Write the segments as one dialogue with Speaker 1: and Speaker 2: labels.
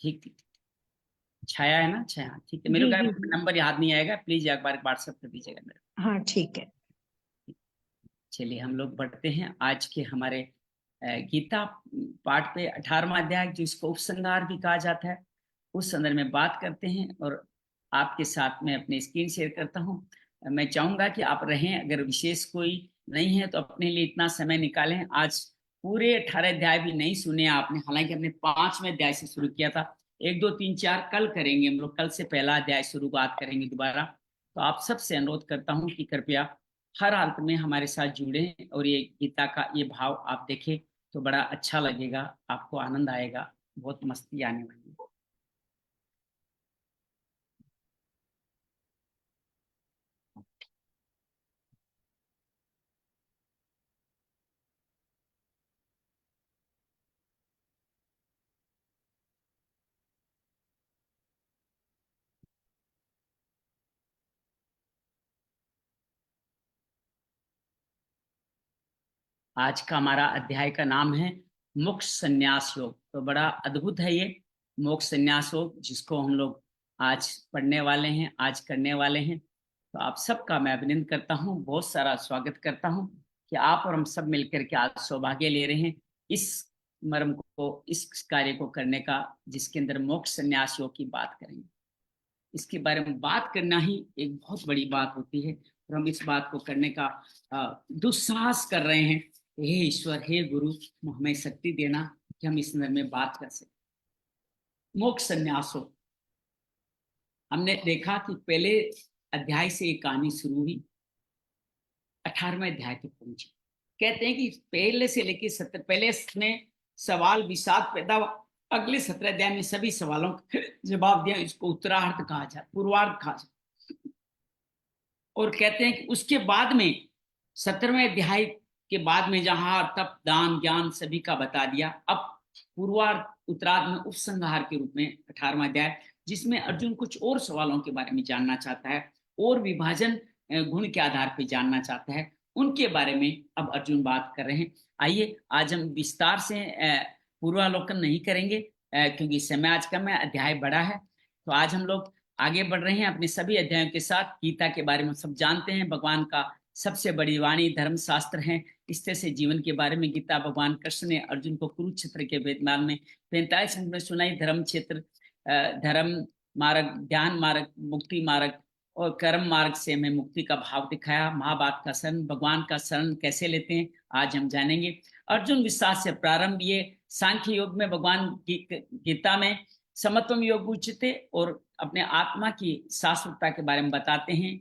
Speaker 1: ठीक ठीक। छाया है ना, छाया, ठीक है। मेरे
Speaker 2: जी
Speaker 1: को
Speaker 2: जी जी।
Speaker 1: नंबर याद नहीं आएगा, प्लीज एक बार व्हाट्सएप कर दीजिएगा मेरे
Speaker 2: हाँ ठीक है।
Speaker 1: को। चलिए हम लोग बढ़ते हैं आज के हमारे गीता पाठ पे, 18वां अध्याय जिसको उपसंहार भी कहा जाता है, उस संदर्भ में बात करते हैं। और आपके साथ में अपनी स्क्रीन शेयर करता हूं। मैं चाहूंगा कि आप रहें, अगर विशेष कोई नहीं है तो अपने लिए इतना समय निकालें। आज पूरे 18 अध्याय भी नहीं सुने आपने, हालांकि हमने 5वें अध्याय से शुरू किया था। 1 2 3 4 कल करेंगे हम लोग, कल से पहला अध्याय शुरुआत करेंगे दोबारा। तो आप सबसे अनुरोध करता हूं कि कृपया हर हालत में हमारे साथ जुड़े और ये गीता का ये भाव आप देखें तो बड़ा अच्छा लगेगा, आपको आनंद आएगा, बहुत मस्ती आने वाली है। आज का हमारा अध्याय का नाम है मोक्ष संन्यास योग। तो बड़ा अद्भुत है ये मोक्ष संन्यास योग, जिसको हम लोग आज पढ़ने वाले हैं, आज करने वाले हैं। तो आप सबका मैं अभिनंदन करता हूँ, बहुत सारा स्वागत करता हूँ कि आप और हम सब मिलकर के आज सौभाग्य ले रहे हैं इस मर्म को, इस कार्य को करने का, जिसके अंदर मोक्ष संन्यास योग की बात करेंगे। इसके बारे में बात करना ही एक बहुत बड़ी बात होती है, और हम इस बात को करने का दुस्साहस कर रहे हैं। हे ईश्वर, हे गुरु, हमें शक्ति देना कि हम इस संदर्भ में बात कर सकें। मोक्ष संन्यासो, हमने देखा कि पहले अध्याय से एक कहानी शुरू हुई, 18वें अध्याय तक पहुंची। कहते हैं कि पहले से लेकर 17, पहले इसने सवाल विषाद पैदा हुआ, अगले 17 अध्याय में सभी सवालों का जवाब दिया। इसको उत्तरार्ध कहा जाए, पूर्वार्ध कहा जाए। और कहते हैं कि उसके बाद में 17वें अध्याय के बाद में जहां तप दान ज्ञान सभी का बता दिया, अब पूर्वार्ध उत्तरार्ध में उपसंहार के रूप में 18वां अध्याय, जिसमें अर्जुन कुछ और सवालों के बारे में जानना चाहता है और विभाजन गुण के आधार पर जानना चाहता है, उनके बारे में अब अर्जुन बात कर रहे हैं। आइए आज हम विस्तार से पूर्वालोकन नहीं करेंगे, क्योंकि समय आज कम है, अध्याय बड़ा है। तो आज हम लोग आगे बढ़ रहे हैं अपने सभी अध्यायों के साथ। गीता के बारे में सब जानते हैं, भगवान का सबसे बड़ी वाणी, धर्म शास्त्र है। इस तरह से जीवन के बारे में गीता भगवान कृष्ण ने अर्जुन को कुरुक्षेत्र के मैदान में 45 मिनट में सुनाई। धर्म क्षेत्र, धर्म मार्ग, ध्यान मार्ग, मुक्ति मार्ग और कर्म मार्ग से हमें मुक्ति का भाव दिखाया। महाभारत का शरण, भगवान का शरण कैसे लेते हैं, आज हम जानेंगे। अर्जुन विषाद से प्रारंभ, ये सांख्य योग में भगवान गीता में समत्वम योग उचित और अपने आत्मा की शाश्वतता के बारे में बताते हैं।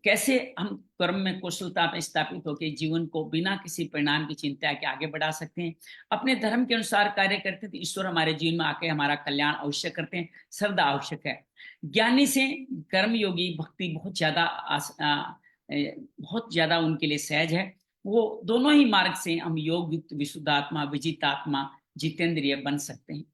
Speaker 1: कैसे हम कर्म में कुशलता में स्थापित होकर जीवन को बिना किसी परिणाम की चिंता के आगे बढ़ा सकते हैं। अपने धर्म के अनुसार कार्य करते हैं तो ईश्वर हमारे जीवन में आके हमारा कल्याण अवश्य करते हैं, श्रद्धा आवश्यक है। ज्ञानी से कर्म योगी भक्ति बहुत ज्यादा उनके लिए सहज है। वो दोनों ही मार्ग से हम योग युक्त विशुद्धात्मा, विजितात्मा, जितेंद्रिय बन सकते हैं।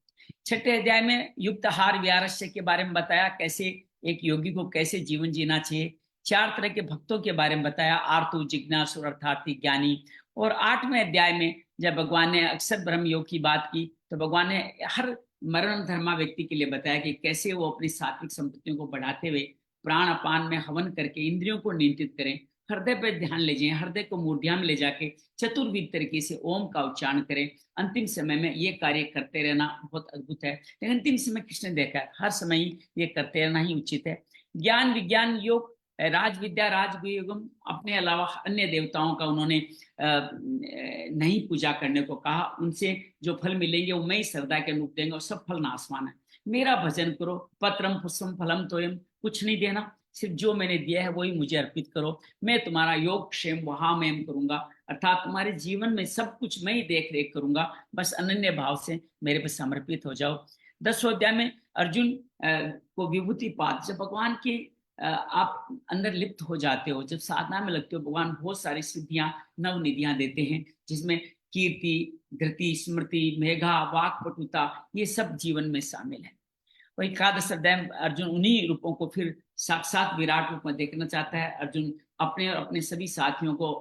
Speaker 1: छठे अध्याय में युक्त आहार व्यारस्य के बारे में बताया, कैसे एक योगी को कैसे जीवन जीना चाहिए। 4 तरह के भक्तों के बारे में बताया, आर्तु, जिज्ञासु, अर्थार्थी, ज्ञानी। और 8वें अध्याय में जब भगवान ने अक्षर ब्रह्म योग की बात की, तो भगवान ने हर मरण धर्मा व्यक्ति के लिए बताया कि कैसे वो अपनी सात्विक संपत्तियों को बढ़ाते हुए प्राण अपान में हवन करके इंद्रियों को नियंत्रित करें, हृदय पर ध्यान ले जाए, हृदय को मूर्ध्या में ले जाके चतुर्विध तरीके से ओम का उच्चारण करें। अंतिम समय में ये कार्य करते रहना बहुत अद्भुत है, लेकिन अंतिम समय कृष्ण ने देखा है हर समय ही ये करते रहना ही उचित है। ज्ञान विज्ञान योग, राज विद्या राजयोगम, अपने अलावा अन्य देवताओं का उन्होंने नहीं पूजा करने को कहा। उनसे जो फल मिलेंगे वो मैं ही श्रद्धा के अनुरूप देंगे और सब फल नासवान है। मेरा भजन करो, पत्रम पुष्पम फलम तोयम, कुछ नहीं देना, सिर्फ जो मैंने दिया है वही मुझे अर्पित करो। मैं तुम्हारा योग क्षेम वहां मैं करूंगा, अर्थात तुम्हारे जीवन में सब कुछ मैं ही देख रेख करूंगा, बस अनन्य भाव से मेरे पे समर्पित हो जाओ। 10वें अध्याय में अर्जुन को विभूति पाद, जब भगवान की आप अंदर लिप्त हो जाते हो, जब साधना में लगते हो, भगवान बहुत सारी सिद्धियां नव निधियां देते हैं, जिसमें कीर्ति, धृति, स्मृति, मेघा, वाक पटुता, ये सब जीवन में शामिल है। वही एकादश अध्याय अर्जुन उन्हीं रूपों को फिर साक्षात विराट रूप में देखना चाहता है। अर्जुन अपने और अपने सभी साथियों को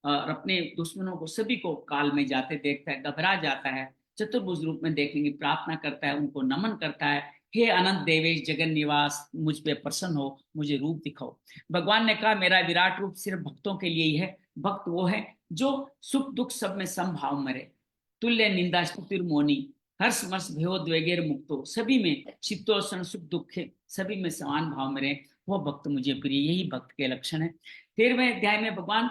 Speaker 1: और अपने दुश्मनों को, सभी को काल में जाते देखता है, घबरा जाता है, चतुर्भुज रूप में देखेंगे, प्रार्थना करता है, उनको नमन करता है, हे अनंत देवेश जगन निवास, मुझ पे प्रसन्न हो, मुझे रूप दिखाओ। भगवान ने कहा मेरा विराट रूप सिर्फ भक्तों के लिए ही है। भक्त वो है जो सुख दुख सब में समभाव में रहे, तुल्य निंदा स्तुतिर मौनी, हर्ष मर्ष भयोद्वेगेर मुक्तो, सभी में शीतोष्ण सुख दुख सभी में समान भाव में रहे, वो भक्त मुझे प्रिय। यही भक्त के लक्षण है। 13वें अध्याय में भगवान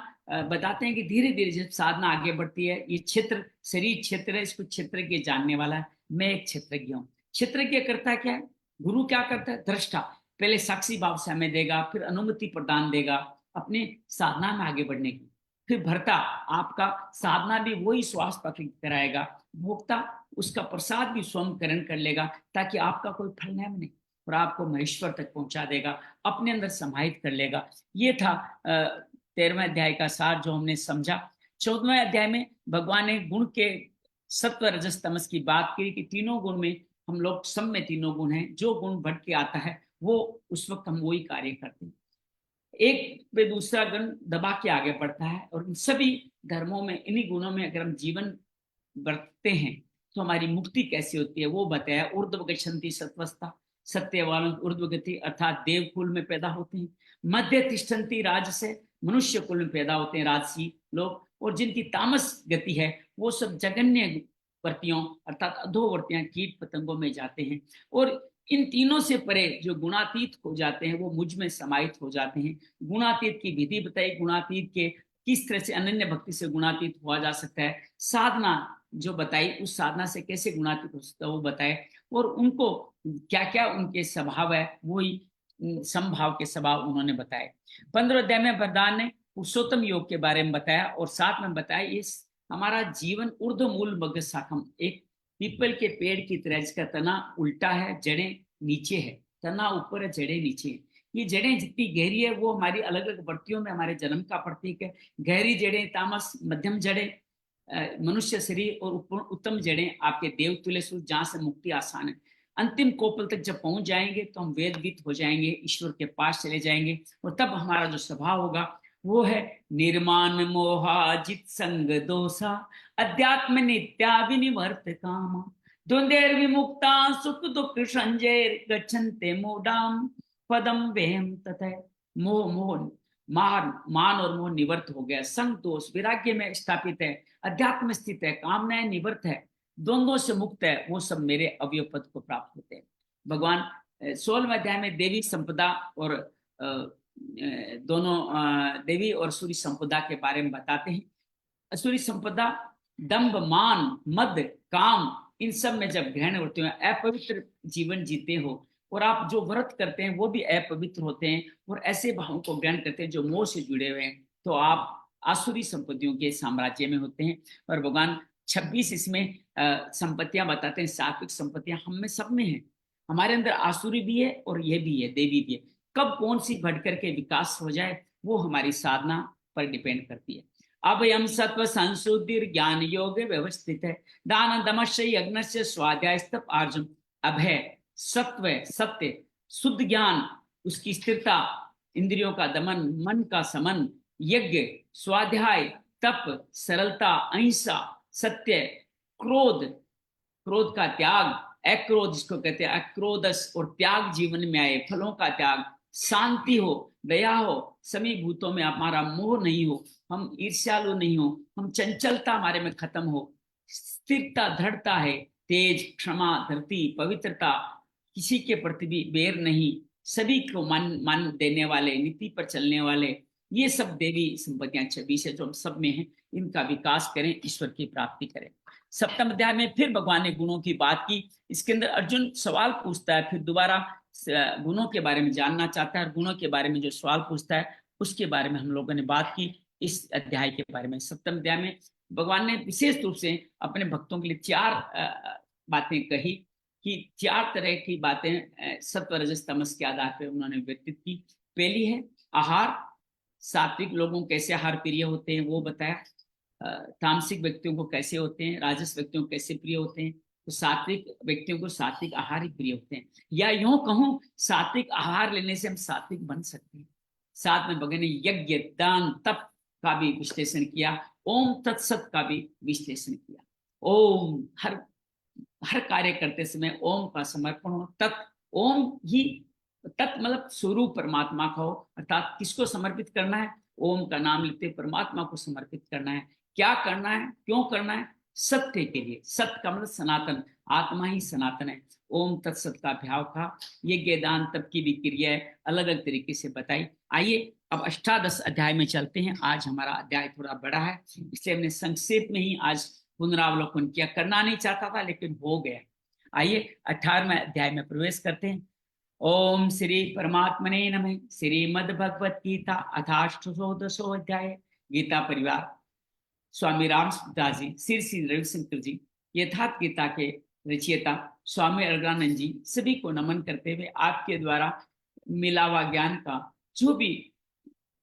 Speaker 1: बताते हैं कि धीरे धीरे जब साधना आगे बढ़ती है, ये क्षेत्र शरीर क्षेत्र है, इसको क्षेत्रज्ञ जानने वाला है। मैं एक क्षेत्रज्ञ हूँ। क्षेत्रज्ञ करता क्या है? गुरु क्या करता है? दृष्टा। पहले साक्षी भाव से हमें देगा, फिर अनुमति प्रदान देगा अपने साधना में आगे बढ़ने की। फिर भरता, आपका साधना भी वही श्वास पकड़ कराएगा। भोक्ता, उसका प्रसाद भी स्वयं करण कर लेगा, ताकि आपका कोई फल न बने, और आपको महेश्वर तक पहुंचा देगा, अपने अंदर समाहित कर लेगा। ये था 13वें अध्याय का सार जो हमने समझा। 14वें अध्याय में भगवान ने गुण के सत्व रजस तमस की बात की, कि तीनों गुण में हम लोग, सब में तीनों गुण हैं, जो गुण बढ़ के आता है वो उस वक्त हम वही कार्य करते हैं। एक पे दूसरा गुण दबा के आगे बढ़ता है, और इन सभी धर्मों में इन्हीं गुणों में अगर हम जीवन बरतते हैं तो हमारी मुक्ति कैसे होती है वो बताया। ऊर्ध्व गच्छन्ति सत्वस्था, सत्य वालों ऊर्ध्व गति, अर्थात देव कुल में पैदा होते हैं। मध्य तिष्ठन्ति राजसे, मनुष्य कुल में पैदा होते हैं राजसी लोग। और जिनकी तामस गति है वो सब जघन्य वर्तियों अर्थात अधोवर्तियां कीट पतंगों में जाते हैं। और इन तीनों से परे जो गुणातीत हो जाते हैं वो मुझ में समाहित हो जाते हैं। गुणातीत की विधि बताई, गुणातीत के किस तरह से अनन्य भक्ति से गुणातीत हुआ जा सकता है। साधना जो बताई, उस साधना से कैसे गुणातीत हो सकता है वो बताए। और उनको क्या क्या उनके स्वभाव है, वही समभाव के स्वभाव उन्होंने बताए। 15 अध्याय में वरदान ने पुरुषोत्तम योग के बारे में बताया, और साथ में बताया इस हमारा जीवन ऊर्ध्व मूल मग्र शाखम, एक पीपल के पेड़ की तरह, जिसका तना उल्टा है, जड़ें नीचे है। तना ऊपर है, जड़ें नीचे है। ये जड़ें जितनी गहरी है वो हमारी अलग अलग वर्तियों में हमारे जन्म का प्रतीक है। गहरी जड़ें तामस, मध्यम जड़ें मनुष्य शरीर, और उत्तम जड़ें आपके देवतुल्य सूर्य, जहां से मुक्ति आसान है। अंतिम कोपल तक जब पहुंच जाएंगे तो हम वेदवित हो जाएंगे, ईश्वर के पास चले जाएंगे, और तब हमारा जो स्वभाव होगा वो है निर्माण मोहाजित संग दोषा, अध्यात्म नित्या विनिवर्त काम, द्वंद्वेर विमुक्ता सुख दुख संजय, गच्छन्ते मूढ़ाम पदम वेहम तथा। मोह मोह मान और मोह निवर्त हो गया, संग दोष विराग्य में स्थापित है, अध्यात्म स्थित है, कामनाएं निवर्त है, द्वंद्वों से मुक्त है, वो सब मेरे अवयव पद को प्राप्त होते हैं। भगवान 16वें अध्याय में देवी संपदा और दोनों देवी और सूर्य संपदा के बारे में बताते हैं। असुरी संपदा दंभ मान मद काम, इन सब में जब ग्रहण होते हैं, अपवित्र जीवन जीते हो, और आप जो व्रत करते हैं वो भी अपवित्र होते हैं, और ऐसे भावों को ग्रहण करते हैं जो मोह से जुड़े हुए हैं, तो आप आसुरी संपत्तियों के साम्राज्य में होते हैं। और भगवान 26 इसमें संपत्तियां बताते हैं, सात्विक संपत्तियां हम में सब में है। हमारे अंदर आसुरी भी है और ये भी है, देवी भी है। कब कौन सी बढ़ करके विकास हो जाए वो हमारी साधना पर डिपेंड करती है। अभयम सत्व संशुद्धि ज्ञान योग व्यवस्थित है, दान दमस्य यज्ञस्य स्वाध्याय तप आर्जम। अभय सत्व सत्य, शुद्ध ज्ञान उसकी स्थिरता, इंद्रियों का दमन, मन का समन, यज्ञ स्वाध्याय तप सरलता अहिंसा सत्य, क्रोध क्रोध का त्याग, अक्रोध जिसको कहते हैं अक्रोधस, और त्याग जीवन में आए, फलों का त्याग, शांति हो, दया हो, सभी भूतों में हमारा मोह नहीं हो, हम ईर्ष्यालु नहीं हो, हम चंचलता हमारे में खत्म हो, स्थिरता दृढ़ता है, तेज क्षमा धरती पवित्रता, किसी के प्रति भी बैर नहीं, सभी को मान देने वाले, नीति पर चलने वाले, ये सब देवी संपत्तियां 26 है जो हम सब में है। इनका विकास करें, ईश्वर की प्राप्ति करें। 7वें अध्याय में फिर भगवान ने गुणों की बात की। इसके अंदर अर्जुन सवाल पूछता है, फिर दोबारा गुणों के बारे में जानना चाहता है, और गुणों के बारे में जो सवाल पूछता है उसके बारे में हम लोगों ने बात की इस अध्याय के बारे में। 7वें अध्याय में भगवान ने विशेष रूप से अपने भक्तों के लिए 4 बातें कही, कि 4 तरह की बातें सत्व रजस तमस के आधार पर उन्होंने व्यतीत की। पहली है आहार, सात्विक लोगों कैसे आहार प्रिय होते हैं वो बताया, तामसिक व्यक्तियों को कैसे होते हैं, राजस व्यक्तियों को कैसे प्रिय होते हैं, तो सात्विक व्यक्तियों को सात्विक आहार ही प्रिय होते हैं। या यूं कहूं, सात्विक आहार लेने से हम सात्विक बन सकते हैं। साथ में भगवान ने यज्ञ दान तप का भी विश्लेषण किया, ओम तत्सत का भी विश्लेषण किया। ओम, हर हर कार्य करते समय ओम का समर्पण हो। तत् ओम ही, तत् मतलब स्वरूप परमात्मा का हो, अर्थात किसको समर्पित करना है? ओम का नाम लेते परमात्मा को समर्पित करना है। क्या करना है, क्यों करना है? सत्य के लिए। सत्य का मतलब सनातन, आत्मा ही सनातन है। ओम तत्सत का अभ्याव था। यज्ञ दान तप की भी क्रिया अलग अलग तरीके से बताई। आइए अब अष्टादश अध्याय में चलते हैं। आज हमारा अध्याय थोड़ा बड़ा है, इसलिए हमने संक्षेप में ही आज पुनरावलोकन किया। करना नहीं चाहता था लेकिन हो गया। आइए 18वें अध्याय में प्रवेश करते हैं। ओम श्री परमात्मने नमः। श्रीमद् भगवत गीता अथाष्टोदशो अध्याय। गीता परिवार स्वामी रामदास जी, श्री श्री रविशंकर जी, यथार्थ गीता के रचयिता स्वामी अलगानंद जी, सभी को नमन करते हुए आपके द्वारा मिला हुआ ज्ञान का जो भी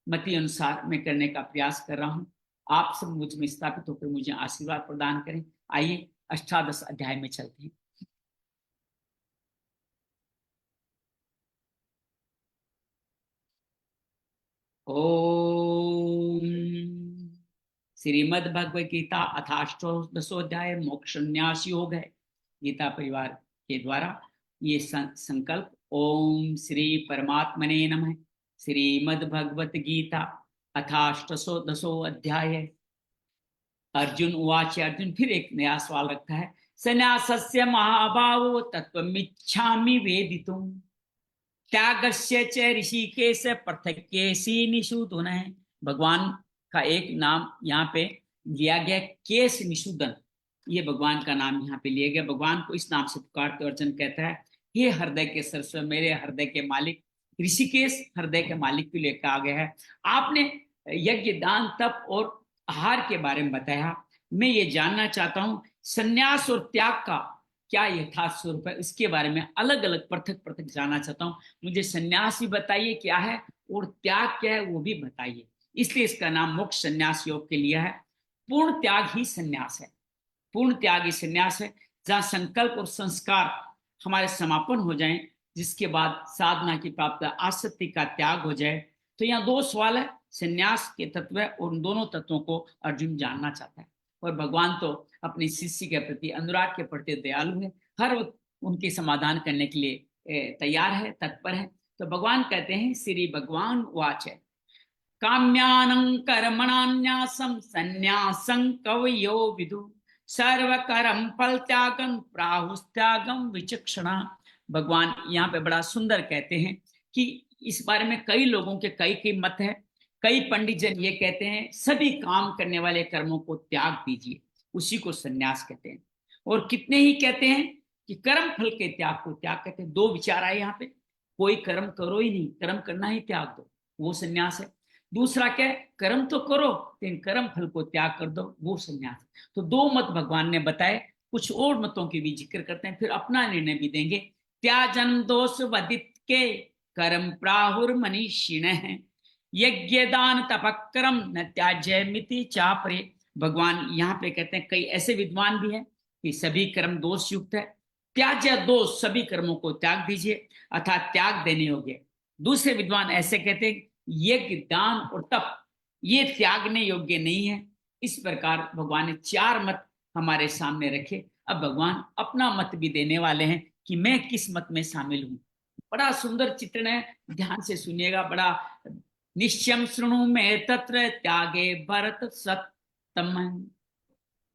Speaker 1: मति अनुसार मैं करने का प्रयास कर रहा हूं, आप सब मुझ में स्थापित होकर मुझे आशीर्वाद प्रदान करें। आइए अष्टादश अध्याय में चलते हैं। ओम श्रीमद् भगवत गीता अथाष्टोदशोध्याय मोक्ष संन्यास योग है। गीता परिवार के द्वारा ये संकल्प। ओम श्री परमात्मने नमः। श्रीमद् भगवत गीता अथाष्टोदशो अध्याय। अर्जुन उवाच। अर्जुन फिर एक नया सवाल रखता है। संन्यासस्य महाभावो तत्त्वमिच्छामि वेदितुम् त्यागस्य च ऋषिकेश पृथक्केशी निषूदन है। भगवान का एक नाम यहाँ पे लिया गया, केश निषूदन। ये भगवान का नाम यहाँ पे लिया गया। भगवान को इस नाम से पुकारते अर्जुन कहता है, हे हृदय के सरस्वती, मेरे हृदय के मालिक। ऋषिकेश हृदय के मालिक को लेकर आ गया है। आपने यज्ञ दान तप और आहार के बारे में बताया। मैं ये जानना चाहता हूँ संन्यास और त्याग का क्या यथार्थ स्वरूप है, इसके बारे में अलग अलग पृथक पृथक जानना चाहता हूँ। मुझे संन्यास भी बताइए क्या है और त्याग क्या है वो भी बताइए। इसलिए इसका नाम मोक्ष संन्यास योग के लिए है। पूर्ण त्याग ही संन्यास है। पूर्ण त्याग ही संन्यास है, जहाँ संकल्प और संस्कार हमारे समापन हो जाएं, जिसके बाद साधना की प्राप्त आसक्ति का त्याग हो जाए। तो यहाँ दो सवाल है, संन्यास के तत्व और उन दोनों तत्वों को अर्जुन जानना चाहता है। और भगवान तो अपने शिष्य के प्रति अनुराग के प्रति दयालु है, हर वक्त उनके समाधान करने के लिए तैयार है, तत्पर है। तो भगवान कहते हैं, श्री भगवान वाच है, काम्यानं कर्मणान्यासं संन्यासं कवयो विदु सर्व कर्म फल त्यागं प्राहुस्त्यागं विचक्षणा। भगवान यहाँ पे बड़ा सुंदर कहते हैं कि इस बारे में कई लोगों के कई कई मत है। कई पंडित जन ये कहते हैं सभी काम करने वाले कर्मों को त्याग दीजिए, उसी को संन्यास कहते हैं। और कितने ही कहते हैं कि कर्म फल के त्याग को त्याग कहते हैं। दो विचार आए यहाँ पे, कोई कर्म करो ही नहीं, कर्म करना ही त्याग दो, वो संन्यास है। दूसरा क्या है, कर्म तो करो लेकिन कर्म फल को त्याग कर दो, वो संन्यास। तो दो मत भगवान ने बताए। कुछ और मतों की भी जिक्र करते हैं, फिर अपना निर्णय भी देंगे। त्याजन दोष वदित के कर्म प्राहुर मनीषिण है यज्ञ दान तपक्रम न त्याज्य मिति चापरे। भगवान यहाँ पे कहते हैं कई ऐसे विद्वान भी हैं कि सभी कर्म दोष युक्त है, त्याज्य दोष, सभी कर्मों को त्याग दीजिए अर्थात त्याग देने योग्य। दूसरे विद्वान ऐसे कहते हैं यज्ञ दान और तप ये त्यागने योग्य नहीं है। इस प्रकार भगवान ने चार मत हमारे सामने रखे। अब भगवान अपना मत भी देने वाले हैं कि मैं किस मत में शामिल हूं। बड़ा सुंदर चित्रण है, ध्यान से सुनिएगा। बड़ा निश्चयम शृणु में तत्र त्यागे भरत सत्तम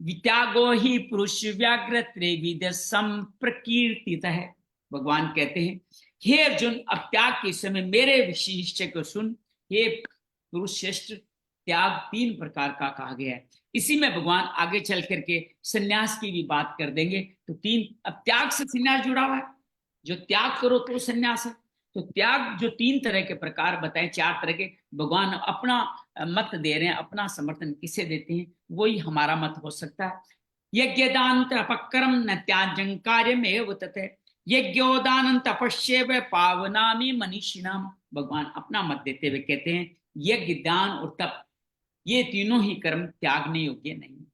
Speaker 1: वित्यागो ही पुरुष व्याघ्र त्रिविध संप्रकीर्तित है। भगवान कहते हैं, हे अर्जुन, अब त्याग के समय मेरे विशिष्ट को सुन। हे पुरुष श्रेष्ठ, त्याग तीन प्रकार का कहा गया है। इसी में भगवान आगे चल करके संन्यास की भी बात कर देंगे। तो तीन, अब त्याग से संन्यास जुड़ा हुआ है, जो त्याग करो तो संन्यास है। तो त्याग जो तीन तरह के प्रकार बताए, चार तरह के, भगवान अपना मत दे रहे हैं। अपना समर्थन किसे देते हैं, वही हमारा मत हो सकता है। यज्ञ दान तपक्रम न त्याजं कार्यमेव तते यज्ञोदान तपस्येव पावनामि मनीषिणाम। भगवान अपना मत देते हुए कहते हैं यज्ञ दान और तप ये तीनों ही कर्म त्यागने योग्य नहीं।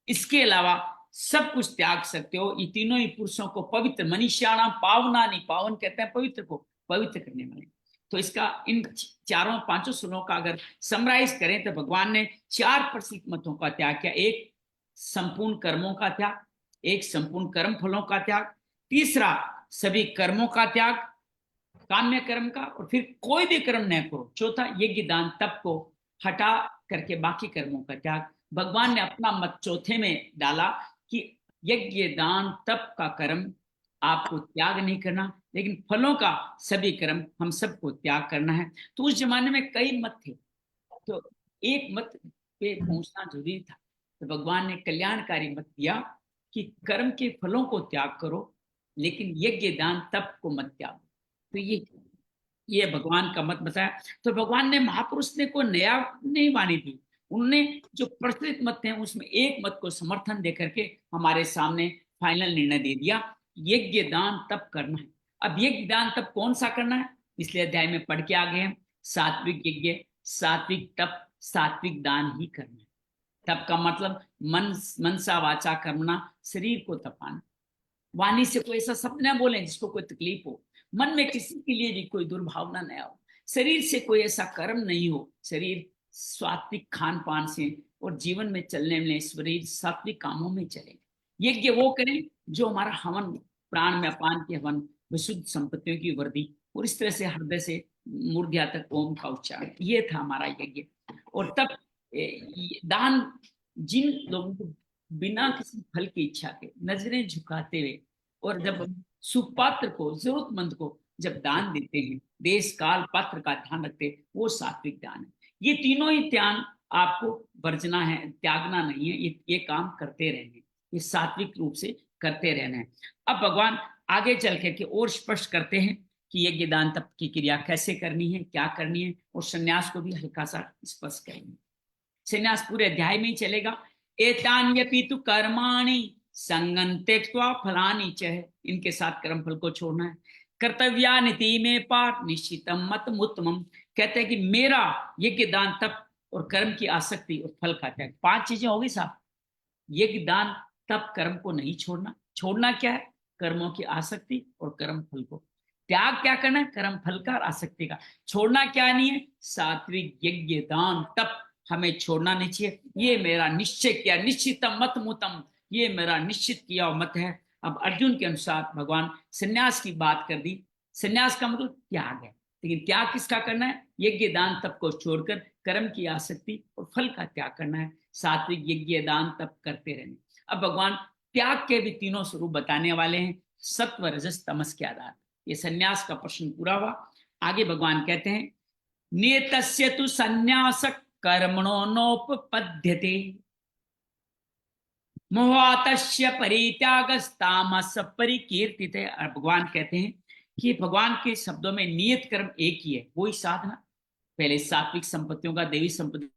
Speaker 1: इसके अलावा सब कुछ त्याग सकते हो। ये तीनों ही पुरुषों को पवित्र, मनीषिणाम पावनानि, पावन कहते हैं पवित्र को, पवित्र करने वाले। तो इसका इन चारों पांचों सुनों का अगर समराइज करें तो भगवान ने चार प्रसिद्ध मतों का त्याग किया। एक संपूर्ण कर्मों का त्याग, एक संपूर्ण कर्म फलों का त्याग, तीसरा सभी कर्मों का त्याग, काम्य कर्म का, और फिर कोई भी कर्म न करो, चौथा यज्ञ दान तप को हटा करके बाकी कर्मों का त्याग। भगवान ने अपना मत चौथे में डाला कि यज्ञ दान तप का कर्म आपको त्याग नहीं करना, लेकिन फलों का सभी कर्म हम सबको त्याग करना है। तो उस जमाने में कई मत थे, तो एक मत पे पहुंचना जरूरी था। तो भगवान ने कल्याणकारी मत दिया कि कर्म के फलों को त्याग करो, लेकिन यज्ञ दान तप को मत त्यागो। तो ये भगवान का मत बताया। तो भगवान ने महापुरुष ने को नया नहीं वाणी दी, उनने जो प्रचलित मत हैं उसमें एक मत को समर्थन दे करके हमारे सामने फाइनल निर्णय दे दिया, यज्ञ दान तप करना है। अब यज्ञ दान तप कौन सा करना है, पिछले अध्याय में पढ़ के आ गए हैं। सात्विक यज्ञ, सात्विक तप, सात्विक दान ही करना है। तप का मतलब मनसा वाचा कर्मणा, शरीर को तपाना। वाणी से कोई ऐसा शब्द न बोले जिसको कोई तकलीफ हो, मन में किसी के लिए भी कोई दुर्भावना न हो, शरीर से कोई ऐसा कर्म नहीं हो, शरीर सात्विक खान पान से और जीवन में चलने में शरीर सात्विक कामों में चले। यज्ञ वो करें जो हमारा हवन, प्राण में अपान के हवन, विशुद्ध संपत्तियों की वृद्धि, और इस तरह से हृदय से मूर्ध्या तक ओम का उच्चारण, ये था हमारा यज्ञ। और तब दान, जिन लोगों को बिना किसी फल की इच्छा के नजरें झुकाते हुए, और जब सुपात्र को, जरूरतमंद को जब दान देते हैं, देश काल पात्र का ध्यान रखते, वो सात्विक दान है। ये तीनों ही ध्यान आपको वर्जना है, त्यागना नहीं है, ये काम करते रहने, ये सात्विक रूप से करते रहना है। अब भगवान आगे चल के और स्पष्ट करते हैं कि यज्ञ दान तप की क्रिया कैसे करनी है, क्या करनी है, और संन्यास को भी हल्का सा स्पष्ट करेंगे। संन्यास पूरे अध्याय में ही चलेगा। एतान्यपि तु कर्माणि संगं त्यक्त्वा फलानि च, इनके साथ कर्म फल को छोड़ना है। कर्तव्यानिति में पाठ निश्चितम मतमुत्तमम, कहते हैं कि मेरा यज्ञ दान तप और कर्म की आसक्ति और फल का त्याग, 5 चीजें होगी साहब। यज्ञ दान तप कर्म को नहीं छोड़ना, छोड़ना क्या है, कर्मों की आसक्ति और कर्म फल को। त्याग क्या करना है, कर्म फल का और आसक्ति का। छोड़ना क्या नहीं है, सात्विक यज्ञ दान तप हमें छोड़ना नहीं चाहिए। ये मेरा निश्चय किया, निश्चितम मत मुतम, ये मेरा निश्चित किया मत है। अब अर्जुन के अनुसार भगवान संन्यास की बात कर दी। संन्यास का मतलब त्याग है, लेकिन त्याग किसका करना है, यज्ञ दान तप को छोड़कर कर्म की आसक्ति और फल का त्याग करना है। सात्विक यज्ञ दान तप करते रहने। अब भगवान त्याग के भी तीनों स्वरूप बताने वाले हैं, सत्व रजस तमस के आधार। ये संन्यास का प्रश्न पूरा हुआ। आगे भगवान कहते हैं, नियतस्य तु संन्यास कर्मणो नोपपद्यते मोहातस्य परित्यागस्तामस परिकीर्तिते। भगवान कहते हैं कि भगवान के शब्दों में नियत कर्म एक ही है, वही साधना। पहले सात्विक संपत्तियों का, देवी संपत्ति,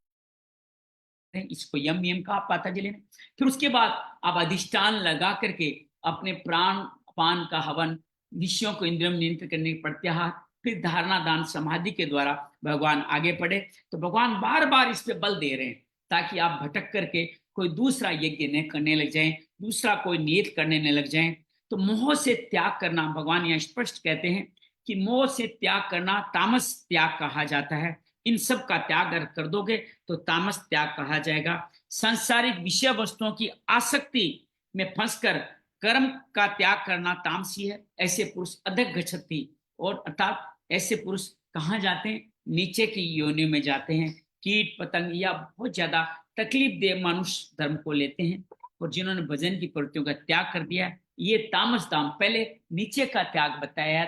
Speaker 1: इसको यम नियम का पातंजलि ने। फिर उसके बाद आप अधिष्ठान लगा करके अपने प्राण पान का हवन, विषयों को इंद्रियों में नियंत्रित करने के प्रत्याहार, फिर धारणा दान समाधि के द्वारा भगवान आगे बढ़े। तो भगवान बार बार इस पे बल दे रहे हैं ताकि आप भटक करके कोई दूसरा यज्ञ न करने लग जाएं, दूसरा कोई नियत करने न लग जाएं। तो मोह से त्याग करना, भगवान यहाँ स्पष्ट कहते हैं कि मोह से त्याग करना तामस त्याग कहा जाता है। इन सब का त्याग अगर कर दोगे तो तामस त्याग कहा जाएगा। सांसारिक विषय वस्तुओं की आसक्ति में फंसकर कर्म का त्याग करना तामसी है। ऐसे पुरुष अधक गच्छति, और अर्थात ऐसे पुरुष कहाँ जाते हैं, नीचे की योनि में जाते हैं। कीट पतंग या बहुत ज्यादा तकलीफ दे मनुष्य धर्म को लेते हैं, और जिन्होंने भजन की प्रवृत्तियों का त्याग कर दिया, ये तामस दाम। पहले नीचे का त्याग बताया,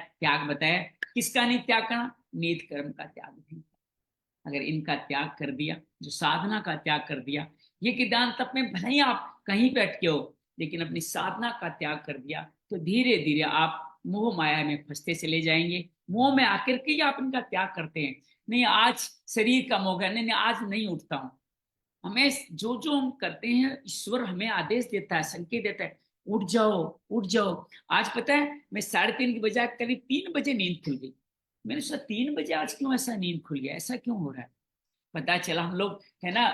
Speaker 1: किसका नहीं त्याग करना, नियत कर्म का त्याग नहीं। अगर इनका त्याग कर दिया, जो साधना का त्याग कर दिया, ये कि दान तप में भले ही आप कहीं पे अटके हो, लेकिन अपनी साधना का त्याग कर दिया, तो धीरे धीरे आप मोह माया में फंसते चले जाएंगे। मोह में आकर के आप इनका त्याग करते हैं। नहीं आज शरीर का मोह है, नहीं आज नहीं उठता हूं। हमें जो जो हम करते हैं, ईश्वर हमें आदेश देता है, संकेत देता है, उठ जाओ उठ जाओ। आज पता है मैं 3:30 की बजाय करीब 3 बजे नींद खुल गई। मैंने सोचा 3 बजे आज क्यों ऐसा नींद खुल गया, ऐसा क्यों हो रहा है। पता चला हम लोग है ना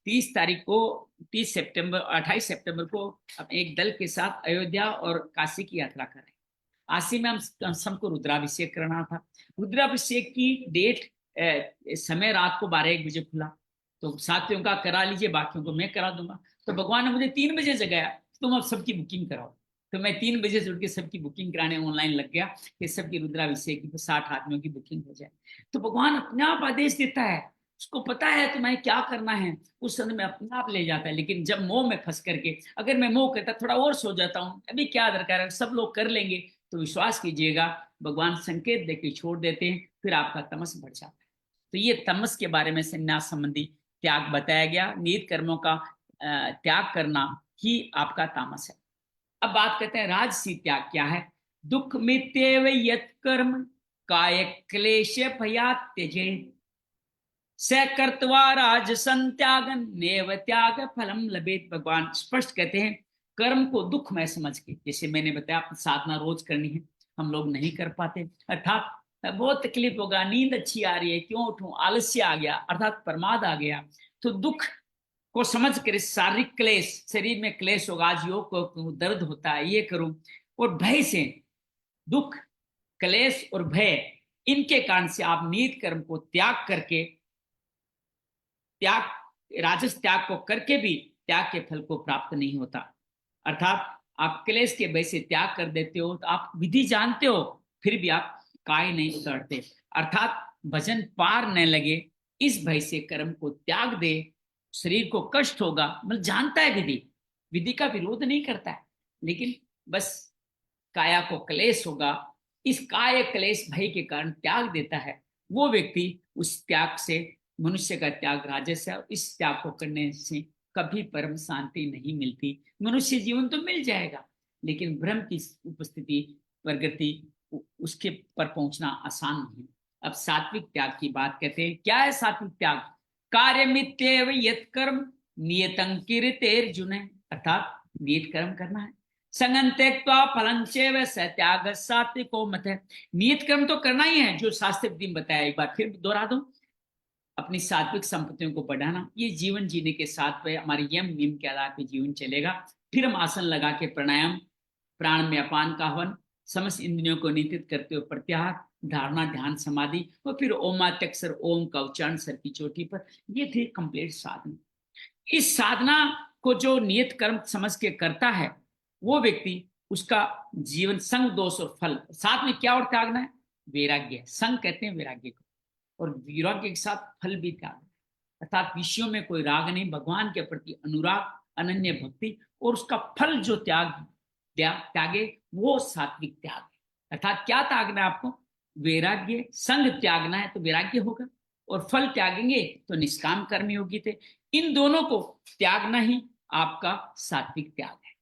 Speaker 1: 30 तारीख को, 30 सितंबर 28 सितंबर को हम एक दल के साथ अयोध्या और काशी की यात्रा कर रहे हैं। काशी में हम सबको रुद्राभिषेक करना था। रुद्राभिषेक की डेट समय रात को 12-1 बजे खुला, तो साथियों का करा लीजिए, बाकियों को मैं करा दूंगा। तो भगवान ने मुझे 3 बजे जगाया। तुम अब सबकी बुकिंग कराओ। तो मैं 3 बजे से उठ के सबकी बुकिंग कराने ऑनलाइन लग गया कि सबकी रुद्राभिषेक की 60 आदमियों की बुकिंग हो जाए। तो भगवान अपने आप आदेश देता है, उसको पता है तुम्हें क्या करना है, उस समय में अपने आप ले जाता है। लेकिन जब मोह में फंस करके, अगर मैं मोह करता थोड़ा और सो जाता हूँ, अभी क्या दरकार है, सब लोग कर लेंगे, तो विश्वास कीजिएगा भगवान संकेत देके छोड़ देते हैं, फिर आपका तमस बढ़ जाता है। तो ये तमस के बारे में संन्यास संबंधी त्याग बताया गया। नियत कर्मों का त्याग करना ही आपका तामस है। अब बात करते हैं राजसी त्याग क्या है। दुख मित्येव यत् कर्म काय क्लेश भयात् त्यजे स कर्तवा राजसं त्यागन नेव त्याग फलम लभेत। भगवान स्पष्ट कहते हैं कर्म को दुख में समझ के, जैसे मैंने बताया साधना रोज करनी है, हम लोग नहीं कर पाते, अर्थात बहुत तकलीफ होगा, नींद अच्छी आ रही है, क्यों उठूं, आलस्य आ गया, अर्थात प्रमाद आ गया, तो दुख को समझ कर शारीरिक क्लेश, शरीर में क्लेश होगा, आज योग को दर्द होता है, ये करूं, और भय से, दुख, क्लेश और भय, इनके कारण से आप नीत कर्म को त्याग करके, त्याग राजस त्याग को करके भी त्याग के फल को प्राप्त नहीं होता। अर्थात आप क्लेश के भय से त्याग कर देते हो, तो आप विधि जानते हो फिर भी आप काय नहीं उतरते, अर्थात भजन पार न लगे, इस भय से कर्म को त्याग दे, शरीर को कष्ट होगा, मतलब जानता है विधि, विधि का विरोध नहीं करता है, लेकिन बस काया को क्लेश होगा, इस काय क्लेश भय के कारण त्याग देता है, वो व्यक्ति उस त्याग से, मनुष्य का त्याग राजस है, इस त्याग को करने से कभी परम शांति नहीं मिलती। मनुष्य जीवन तो मिल जाएगा, लेकिन ब्रह्म की उपस्थिति, प्रगति, उसके पर पहुंचना आसान नहीं। अब सात्विक त्याग की बात करते हैं। क्या है सात्विक त्याग? कार्य मित्येव यत् कर्म नियतं कीर्तेर्जुन, अर्थात नियत कर्म करना है, संगं त्यक्त्वा फलं चैव स त्याग सात्विको मतः। नियत कर्म तो करना ही है, जो शास्त्र विधि बताया, एक बार फिर दोहरा दूं, अपनी सात्विक संपत्तियों को बढ़ाना, ये जीवन जीने के साथ में हमारे यम नियम के आधार पर जीवन चलेगा। फिर हम आसन लगा के प्राणायाम, प्राण में अपान का हवन, समस्त इंद्रियों को नियंत्रित करते हुए प्रत्याहार, धारणा, ध्यान, समाधि, और फिर ओमात्यक्षर ओम का उच्चारण सर की चोटी पर। ये थी कंप्लीट साधना। इस साधना को जो नियत कर्म समझ के करता है, वो व्यक्ति, उसका जीवन संग, दोष और फल, साथ में क्या और त्यागना है? वैराग्य। संग कहते हैं वैराग्य को, और वैराग्य के साथ फल भी त्याग, अर्थात विषयों में कोई राग नहीं, भगवान के प्रति अनुराग, अनन्य भक्ति, और उसका फल जो त्यागे, वो सात्विक त्याग है। अर्थात क्या त्यागना है आपको? वैराग्य। संग त्यागना है तो वैराग्य होगा, और फल त्यागेंगे तो निष्काम कर्मी योगी थे। इन दोनों को त्यागना ही आपका सात्विक त्याग है।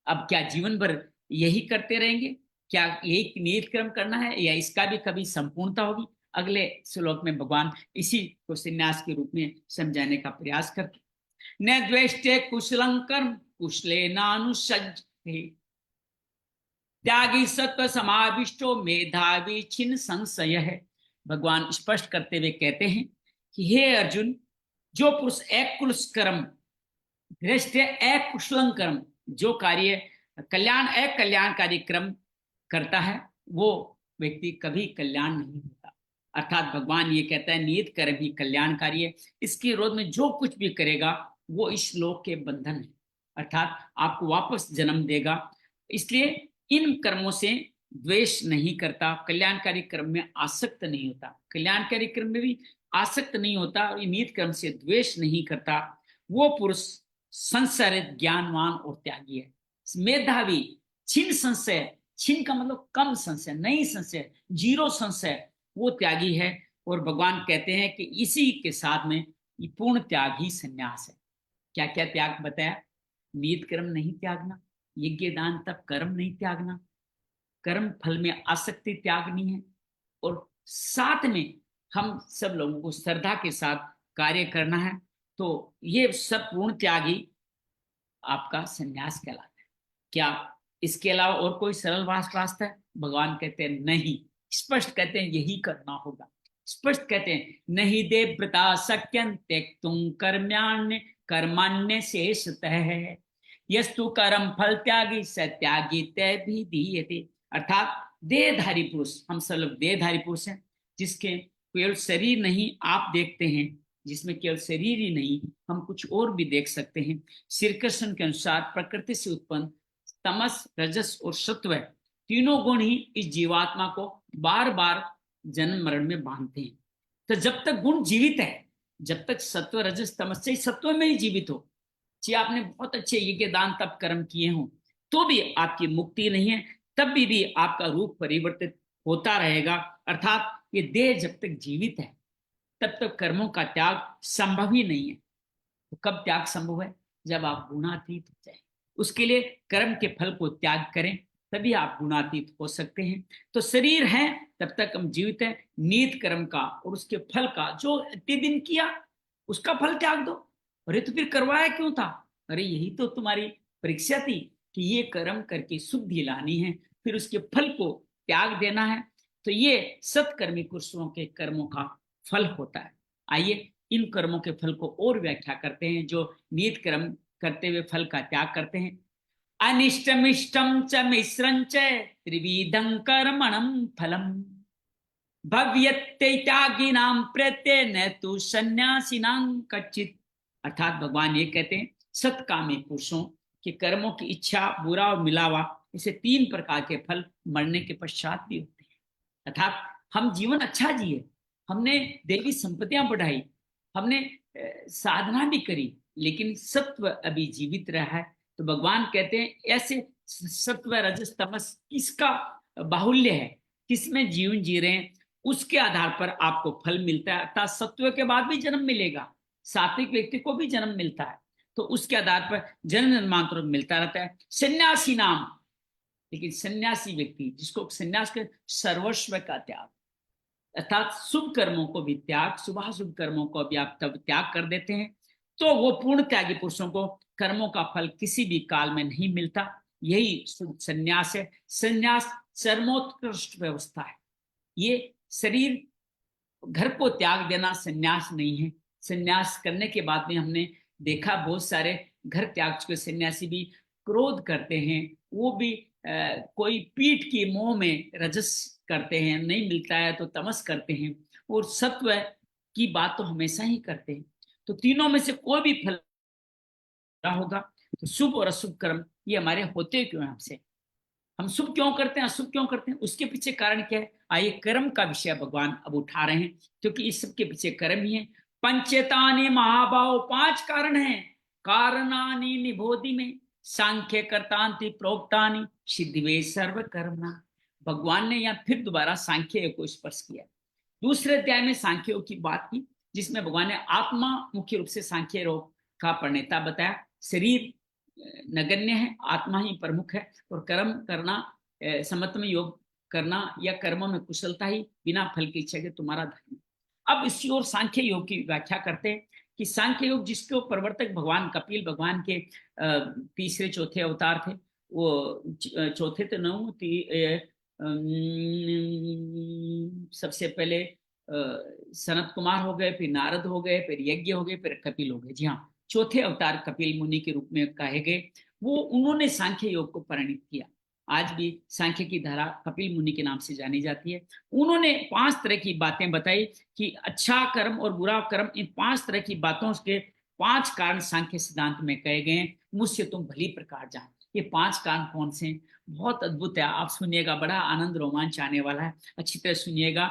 Speaker 1: अब क्या जीवन भर यही करते रहेंगे? क्या यही नियत कर्म करना है, या इसका भी कभी संपूर्णता होगी? अगले श्लोक में भगवान इसी को संन्यास के रूप में समझाने का प्रयास करते। न द्वेष्टे कुशलं कर्म कुशले नानुसज्जते त्यागी सत्व समाविष्टो मेधावी छिन्न संशय है। भगवान स्पष्ट करते हुए कहते हैं कि हे अर्जुन, जो पुरुष अकुशल कर्म, दृष्टि अकुशलं कर्म, जो कार्य अकल्याणकारी कर्म करता है, वो व्यक्ति कभी कल्याण नहीं होता। अर्थात भगवान ये कहता है नियत कर्म ही कल्याणकारी है, इसके विरोध में जो कुछ भी करेगा वो इस लोक के बंधन है, अर्थात आपको वापस जन्म देगा। इसलिए इन कर्मों से द्वेष नहीं करता, कल्याणकारी कर्म में आसक्त नहीं होता, कल्याणकारी कर्म में भी आसक्त नहीं होता, और नियत कर्म से द्वेष नहीं करता, वो पुरुष संसारित, ज्ञानवान और त्यागी है। मेधावी, छिन्न संशय, छिन्न का मतलब कम संशय, नहीं संशय, जीरो संशय, वो त्यागी है। और भगवान कहते हैं कि इसी के साथ में पूर्ण त्याग ही संन्यास है। क्या क्या त्याग बताया? नियत कर्म नहीं त्यागना, यज्ञ दान तप कर्म नहीं त्यागना, कर्म फल में आसक्ति त्यागनी है, और साथ में हम सब लोगों को श्रद्धा के साथ कार्य करना है। तो ये सब पूर्ण त्यागी आपका संन्यास कहलाता है। क्या इसके अलावा और कोई सरल रास्ता है? भगवान कहते हैं नहीं, स्पष्ट कहते हैं यही करना होगा। स्पष्ट कहते हैं नहीं देवव्रता शक्यं त्यक्तुं कर्म्याण्य कर्माण्य शेषतः यस्तु कर्म फल त्यागी स त्यागी तय भी दीयते। अर्थात देहधारी पुरुष, हम सब लोग देहधारी पुरुष हैं, जिसके केवल शरीर नहीं आप देखते हैं, जिसमें केवल शरीर ही नहीं, हम कुछ और भी देख सकते हैं। श्री कृष्ण के अनुसार प्रकृति से उत्पन्न तमस, रजस और सत्व तीनों गुण ही इस जीवात्मा को बार बार जन्म मरण में बांधते हैं। तो जब तक गुण जीवित है, जब तक सत्व रजस तमस से सत्व में ही जीवित हो, चाहे आपने बहुत अच्छे यज्ञ दान तप कर्म किए हों, तो भी आपकी मुक्ति नहीं है। तब भी आपका रूप परिवर्तित होता रहेगा। अर्थात ये देह जब तक जीवित है तब तक कर्मों का त्याग संभव ही नहीं है। तो कब त्याग संभव है? जब आप गुणातीत हो जाए। उसके लिए कर्म के फल को त्याग करें, तभी आप गुणातीत हो सकते हैं। तो शरीर है तब तक हम जीवित हैं। नीत कर्म का और उसके फल का जो इतने दिन किया उसका फल त्याग दो। अरे तो फिर करवाया क्यों था? अरे यही तो तुम्हारी परीक्षा थी कि ये कर्म करके शुद्धि लानी है, फिर उसके फल को त्याग देना है। तो ये सत्कर्मी पुरुषों के कर्मों का फल होता है। आइए इन कर्मों के फल को और व्याख्या करते हैं, जो नियत कर्म करते हुए फल का त्याग करते हैं। अनिष्टमिष्टम च मिश्रं च त्रिविधं कर्मणं फलम भव्यत्यैतागिनां प्रत्यय न तु सन्यासिनां कच्चित। अर्थात भगवान ये कहते हैं सत्कामी पुरुषों के कर्मों की इच्छा, बुरा और मिलावा, इसे 3 प्रकार के फल मरने के पश्चात भी होते हैं। अर्थात हम जीवन अच्छा जिए, हमने देवी संपत्तियां बढ़ाई, हमने साधना भी करी, लेकिन सत्व अभी जीवित रहा है। तो भगवान कहते हैं ऐसे सत्व रजस तमस किसका बाहुल्य है, किसमें जीवन जी रहे हैं, उसके आधार पर आपको फल मिलता है। अर्थात सत्व के बाद भी जन्म मिलेगा, सात्विक व्यक्ति को भी जन्म मिलता है, तो उसके आधार पर जन्म निर्माण मिलता रहता है। सन्यासी नाम, लेकिन सन्यासी व्यक्ति जिसको सन्यास के सर्वस्व का त्याग, अर्थात शुभ कर्मों को भी त्याग, शुभाशुभ कर्मों को भी आप तब त्याग कर देते हैं, तो वो पूर्ण त्यागी पुरुषों को कर्मों का फल किसी भी काल में नहीं मिलता। यही सन्यास है। सन्यास चरमोत्कृष्ट व्यवस्था है। ये शरीर घर को त्याग देना सन्यास नहीं है। सन्यास करने के बाद में हमने देखा बहुत सारे घर त्याग चुके सन्यासी भी क्रोध करते हैं, वो भी कोई पीठ की मोह में रजस करते हैं, नहीं मिलता है तो तमस करते हैं, और सत्व की बात तो हमेशा ही करते हैं। तो तीनों में से कोई भी फल होगा। तो शुभ और अशुभ कर्म ये हमारे होते क्यों हैं? हमसे हम शुभ क्यों करते हैं, अशुभ क्यों करते हैं, उसके पीछे कारण क्या है? आइए कर्म का विषय भगवान अब उठा रहे हैं, क्योंकि इस सब के पीछे कर्म ही है। पंचेतानि महाभाव, 5 कारण हैं। कारणानि निबोधि में सांख्य कर्तांति प्रोक्तानि सिद्धिवे सर्व कर्मणा। भगवान ने यहाँ फिर दोबारा सांख्य योग को स्पर्श किया। दूसरे अध्याय में सांख्य योग की बात की, जिसमें भगवान ने आत्मा मुख्य रूप से सांख्य योग का प्रणेता बताया। शरीर नगण्य है, आत्मा ही प्रमुख है, और कर्म करना, समत्व में योग करना या कर्मों में कुशलता ही बिना फल की इच्छा के तुम्हारा धर्म। अब इसी और सांख्य योग की व्याख्या करते हैं कि सांख्य योग जिसके प्रवर्तक भगवान कपिल, भगवान के तीसरे चौथे अवतार थे। वो चौथे तो न, सबसे पहले सनत कुमार हो गए, फिर नारद हो गए, फिर यज्ञ हो गए, फिर कपिल हो गए। जी हाँ, चौथे अवतार कपिल मुनि के रूप में कहे गए। वो उन्होंने सांख्य योग को परिणित किया। आज भी सांख्य की धारा कपिल मुनि के नाम से जानी जाती है। उन्होंने 5 तरह की बातें बताई कि अच्छा कर्म और बुरा कर्म, इन 5 तरह की बातों के 5 कारण सांख्य सिद्धांत में कहे गए हैं। मुझसे तुम भली प्रकार जान। ये 5 कारण कौन से हैं? बहुत अद्भुत है, आप सुनिएगा, बड़ा आनंद रोमांच आने वाला है, अच्छी तरह सुनिएगा।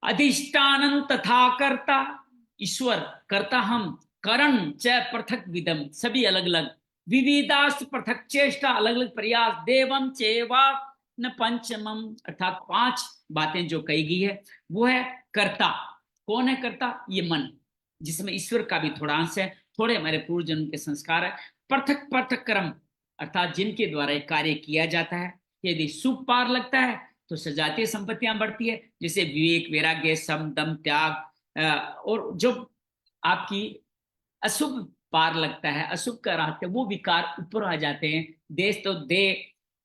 Speaker 1: अधिष्ठानं तथा कर्ता, ईश्वर कर्ता हम, करण च पृथक विदम, सभी अलग अलग, विविधास पृथक चेष्टा, अलग अलग प्रयास, देवम चेवा न पंचमम, अर्थात 5 बातें जो कही गई है वो है कर्ता। कौन है कर्ता? ये मन, जिसमें ईश्वर का भी थोड़ा अंश है, थोड़े हमारे पूर्व जन्म के संस्कार है। पृथक पृथक कर्म, अर्थात जिनके द्वारा कार्य किया जाता है। यदि शुभ पार लगता है तो सजातीय संपत्तियां बढ़ती है, जैसे विवेक, वैराग्य, सम, दम, त्याग। और जो आपकी अशुभ पार लगता है, अशुभ का रहते वो विकार ऊपर आ जाते हैं। देश तो दे,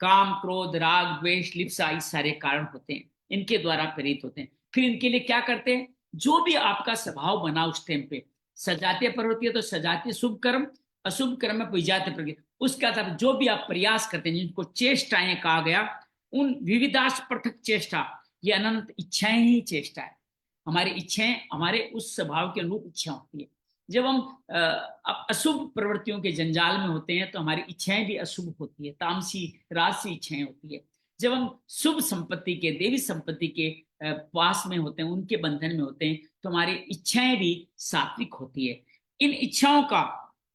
Speaker 1: काम, क्रोध, राग, द्वेष, लिप्सा, ये सारे कारण होते हैं, इनके द्वारा प्रेरित होते हैं। फिर इनके लिए क्या करते हैं? जो भी आपका स्वभाव बना उस टाइम पे, सजातीय पर होती है तो सजातीय शुभ कर्म, अशुभ कर्म में विजातीय प्रवृत्ति, उसके आधार जो भी आप प्रयास करते हैं, जिनको चेष्टाएं कहा गया, उन विविधाश पृथक चेष्टा, ये अनंत इच्छाएं ही चेष्टा है। हमारी इच्छाएं हमारे उस स्वभाव के अनुरूप इच्छा होती है। जब हम अशुभ प्रवृत्तियों के जंजाल में होते हैं तो हमारी इच्छाएं भी अशुभ होती है, तामसी राजसी इच्छाएं होती है। जब हम शुभ संपत्ति के, देवी संपत्ति के पास में होते हैं, उनके बंधन में होते हैं, तो हमारी इच्छाएं भी सात्विक होती है। इन इच्छाओं का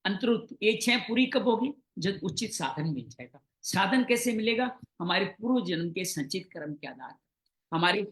Speaker 1: अंतरुत, ये इच्छाएं पूरी कब होगी? जब उचित साधन मिल जाएगा। साधन कैसे मिलेगा? हमारे पूर्व जन्म के संचित कर्म के आधार पर। हमारी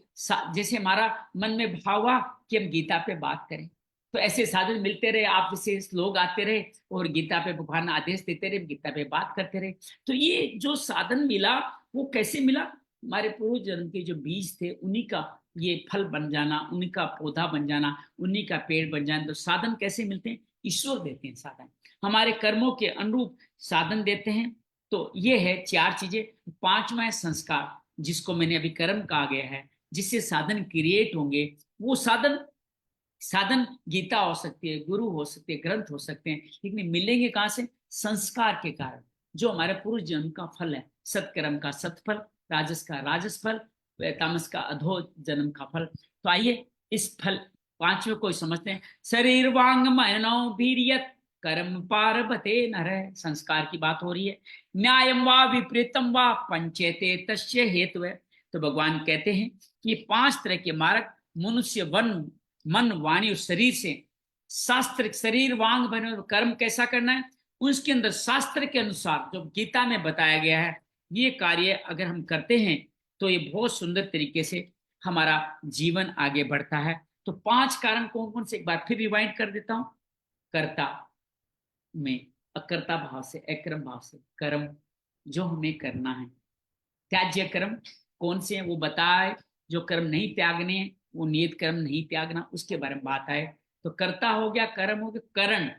Speaker 1: जैसे हमारा मन में भाव हुआ कि हम गीता पे बात करें, तो ऐसे साधन मिलते रहे, आप जैसे लोग आते रहे और गीता पे भगवान आदेश देते रहे, गीता पे बात करते रहे। तो ये जो साधन मिला वो कैसे मिला? हमारे पूर्व जन्म के जो बीज थे उन्हीं का ये फल बन जाना, उन्हीं का पौधा बन जाना, उन्हीं का पेड़ बन जाना। तो साधन कैसे मिलते हैं? ईश्वर देते हैं साधन, हमारे कर्मों के अनुरूप साधन देते हैं। तो ये है 4 चीजें। 5वां है संस्कार, जिसको मैंने अभी कर्म कहा गया है, जिससे साधन क्रिएट होंगे। वो साधन गीता हो सकती है, गुरु हो सकते हैं, ग्रंथ हो सकते हैं, लेकिन मिलेंगे कहां से? संस्कार के कारण, जो हमारे पूर्व जन्म का फल है। सत्कर्म का सत्फल, राजस का राजस फल, तामस का अधो जन्म का फल। तो आइए इस फल 5वें को समझते हैं। शरीर वांग मनो वीर्यत कर्म पारबते नर। संस्कार की बात हो रही है। न्यायम वा विपरीतम वा पंचेते तस्य हेतु है। तो भगवान कहते हैं कि 5 तरह के मार्ग मनुष्य मन वाणी और शरीर से, शास्त्र शरीर वांग बने कर्म कैसा करना है, उसके अंदर शास्त्र के अनुसार जो गीता में बताया गया है, ये कार्य अगर हम करते हैं तो ये बहुत सुंदर तरीके से हमारा जीवन आगे बढ़ता है। तो 5 कारण कौन कौन से, एक बार फिर रिवाइंड कर देता हूं। कर्ता में अकर्ता भाव से, अक्रम भाव से कर्म जो हमें करना है। त्याज्य कर्म कौन से हैं वो बताए, जो कर्म नहीं त्यागने हैं, वो नियत कर्म नहीं त्यागना, उसके बारे में बात आए। तो कर्ता हो गया, कर्म हो गया, करण।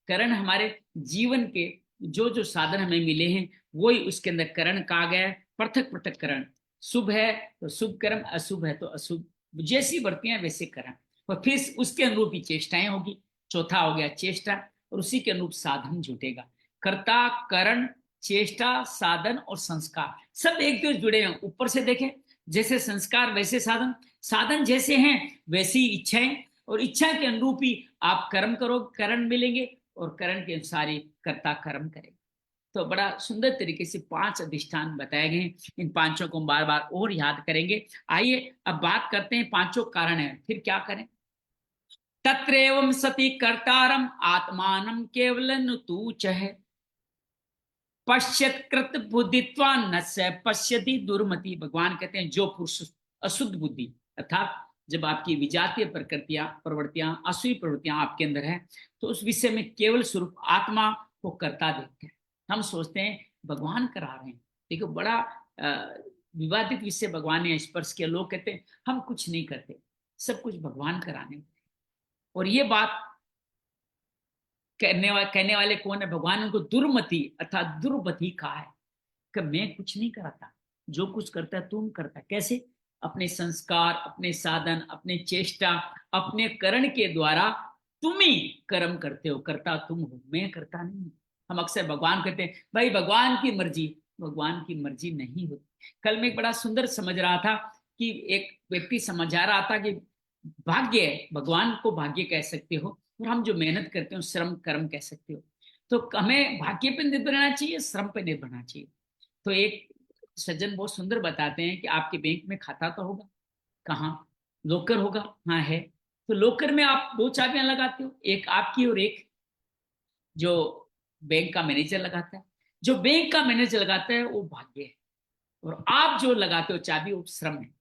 Speaker 1: करण हमारे जीवन के जो जो साधन हमें मिले हैं वही उसके अंदर करण कहा गया है। पृथक पृथक करण, शुभ है तो शुभ कर्म, अशुभ है तो अशुभ, जैसी बढ़ती हैं वैसे करण। और फिर उसके अनुरूप ही चेष्टाएं होगी। चौथा हो गया चेष्टा, और उसी के अनुरूप साधन जुटेगा। कर्ता, करण, चेष्टा, साधन और संस्कार सब एक दूसरे जुड़े हैं। ऊपर से देखें, जैसे संस्कार वैसे साधन, साधन जैसे हैं वैसी इच्छाएं, और इच्छा के अनुरूप ही आप कर्म करो, करण मिलेंगे, और करण के अनुसार ही कर्ता कर्म करेगा। तो बड़ा सुंदर तरीके से 5 अधिष्ठान बताए गए हैं। इन 5 को हम बार बार और याद करेंगे। आइए अब बात करते हैं 5 कारण है, फिर क्या करें। तत्रैवं सति कर्तारम आत्मानं केवलं तूचः पश्यत्कृत बुद्धित्वा न स पश्यति दुर्मति। भगवान कहते हैं जो पुरुष अशुद्ध बुद्धि, अर्थात जब आपकी विजातीय प्रवृत्तियां असुरी प्रवृत्तियां आपके अंदर है, तो उस विषय में केवल स्वरूप आत्मा को करता देखते हैं। हम सोचते हैं भगवान करा रहे हैं। देखो बड़ा विवादित विषय भगवान ने स्पर्श किया। लोग कहते हैं हम कुछ नहीं करते, सब कुछ भगवान कराने। और ये बात कहने वाले कौन है? भगवान उनको दुर्मति अर्थात दुर्बुद्धि कहा है कि मैं कुछ नहीं करता, जो कुछ करता है तुम करता। कैसे? अपने संस्कार, अपने साधन, अपने चेष्टा, अपने करण के द्वारा तुम ही कर्म करते हो, करता तुम हो, मैं करता नहीं। हम अक्सर भगवान कहते हैं भाई भगवान की मर्जी, भगवान की मर्जी नहीं होती। कल मैं एक बड़ा सुंदर समझ रहा था कि एक व्यक्ति समझा रहा था कि भाग्य है, भगवान को भाग्य कह सकते हो, और हम जो मेहनत करते हो श्रम कर्म कह सकते हो। तो हमें भाग्य पे निर्भर रहना चाहिए, श्रम पे निर्भर रहना चाहिए। तो एक सज्जन बहुत सुंदर बताते हैं कि आपके बैंक में खाता तो होगा, कहाँ? लॉकर होगा, हाँ है। तो लॉकर में आप 2 चाबियां लगाते हो, एक आपकी और एक जो बैंक का मैनेजर लगाता है। जो बैंक का मैनेजर लगाता है वो भाग्य है, और आप जो लगाते हो चाबी वो श्रम है।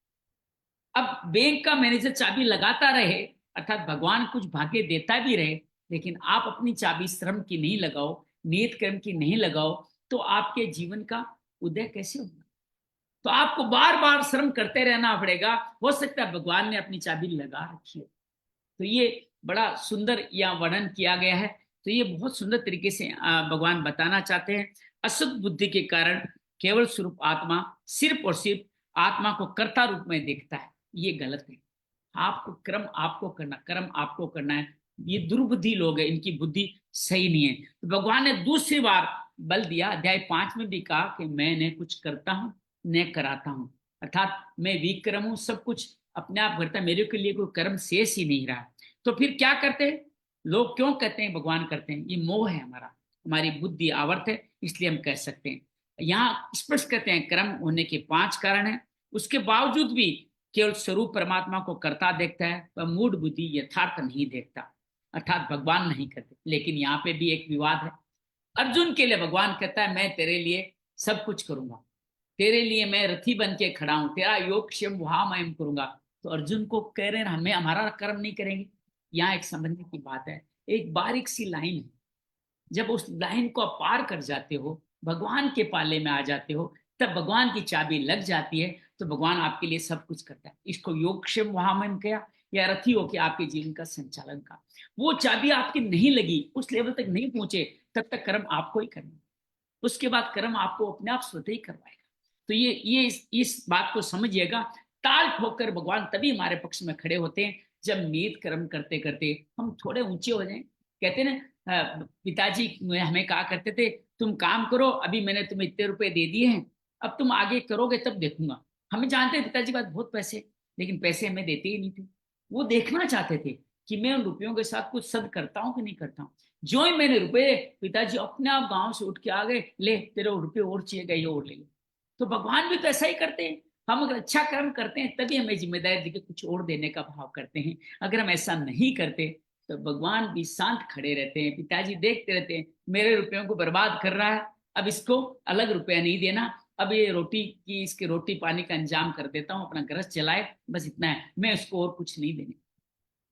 Speaker 1: अब बैंक का मैनेजर चाबी लगाता रहे, अर्थात भगवान कुछ भाग्य देता भी रहे, लेकिन आप अपनी चाबी श्रम की नहीं लगाओ, नियत कर्म की नहीं लगाओ, तो आपके जीवन का उदय कैसे होगा? तो आपको बार बार श्रम करते रहना पड़ेगा। हो सकता है भगवान ने अपनी चाबी लगा रखी है। तो ये बड़ा सुंदर यहाँ वर्णन किया गया है। तो ये बहुत सुंदर तरीके से भगवान बताना चाहते हैं। अशुद्ध बुद्धि के कारण केवल स्वरूप आत्मा सिर्फ और सिर्फ आत्मा को कर्ता रूप में देखता है, ये गलत है। आपको कर्म आपको करना है। ये दुर्बुद्धि लोग हैं, इनकी बुद्धि सही नहीं है। तो भगवान ने दूसरी बार बल दिया, अध्याय 5 में भी कहा कि मैं न कुछ करता हूं न कराता हूं, अर्थात मैं विक्रम हूं, सब कुछ अपने आप करता है, मेरे के लिए कोई कर्म शेष ही नहीं रहा। तो फिर क्या करते हैं लोग, क्यों कहते हैं भगवान करते हैं? ये मोह है हमारा, हमारी बुद्धि आवर्त है, इसलिए हम कह सकते हैं। यहाँ स्पष्ट कहते हैं कर्म होने के 5 कारण हैं, उसके बावजूद भी केवल स्वरूप परमात्मा को करता देखता है, पर मूढ़ बुद्धि यथार्थ नहीं देखता, अर्थात भगवान नहीं करते। लेकिन यहाँ पे भी एक विवाद है। अर्जुन के लिए भगवान कहता है मैं तेरे लिए सब कुछ करूंगा, तेरे लिए मैं रथी बन के खड़ा हूं, तेरा योग क्षेम वहां मैं करूंगा। तो अर्जुन को कह रहे हैं हमें हमारा कर्म नहीं करेंगे। यहाँ एक समझने की बात है, एक बारीक सी लाइन है, जब उस लाइन को आप पार कर जाते हो, भगवान के पाले में आ जाते हो, तब भगवान की चाबी लग जाती है, तो भगवान आपके लिए सब कुछ करता है। इसको योगक्षेम वहां मन किया या रथी हो के आपके जीवन का संचालन का, वो चाबी आपकी नहीं लगी, उस लेवल तक नहीं पहुंचे, तब तक कर्म आपको ही करना, उसके बाद कर्म आपको अपने आप स्वतः ही करवाएगा। तो ये इस बात को समझिएगा। ताल ठोकर भगवान तभी हमारे पक्ष में खड़े होते हैं जब नीत कर्म करते करते हम थोड़े ऊंचे हो जाएं। कहते हैं ना, पिताजी हमें कहा करते थे तुम काम करो, अभी मैंने तुम्हें इतने रुपए दे दिए हैं, अब तुम आगे करोगे तब देखूंगा। हमें जानते हैं पिताजी बात बहुत पैसे, लेकिन पैसे हमें देते ही नहीं थे। वो देखना चाहते थे कि मैं उन रुपयों के साथ कुछ सद करता हूँ कि नहीं करता हूँ। जो ही मैंने रुपए, पिताजी अपने आप गांव से उठ के आ गए, ले तेरे रुपए और चाहिए गए और ले लो। तो भगवान भी तो ऐसा ही करते हैं। हम अगर अच्छा कर्म करते हैं तभी हमें जिम्मेदारी देके कुछ और देने का भाव करते हैं। अगर हम ऐसा नहीं करते तो भगवान भी शांत खड़े रहते हैं, पिताजी देखते रहते हैं मेरे रुपयों को बर्बाद कर रहा है, अब इसको अलग रुपया नहीं देना, अब ये रोटी की इसके रोटी पानी का इंतजाम कर देता हूँ, अपना घर चलाए, बस इतना है, मैं उसको और कुछ नहीं देने।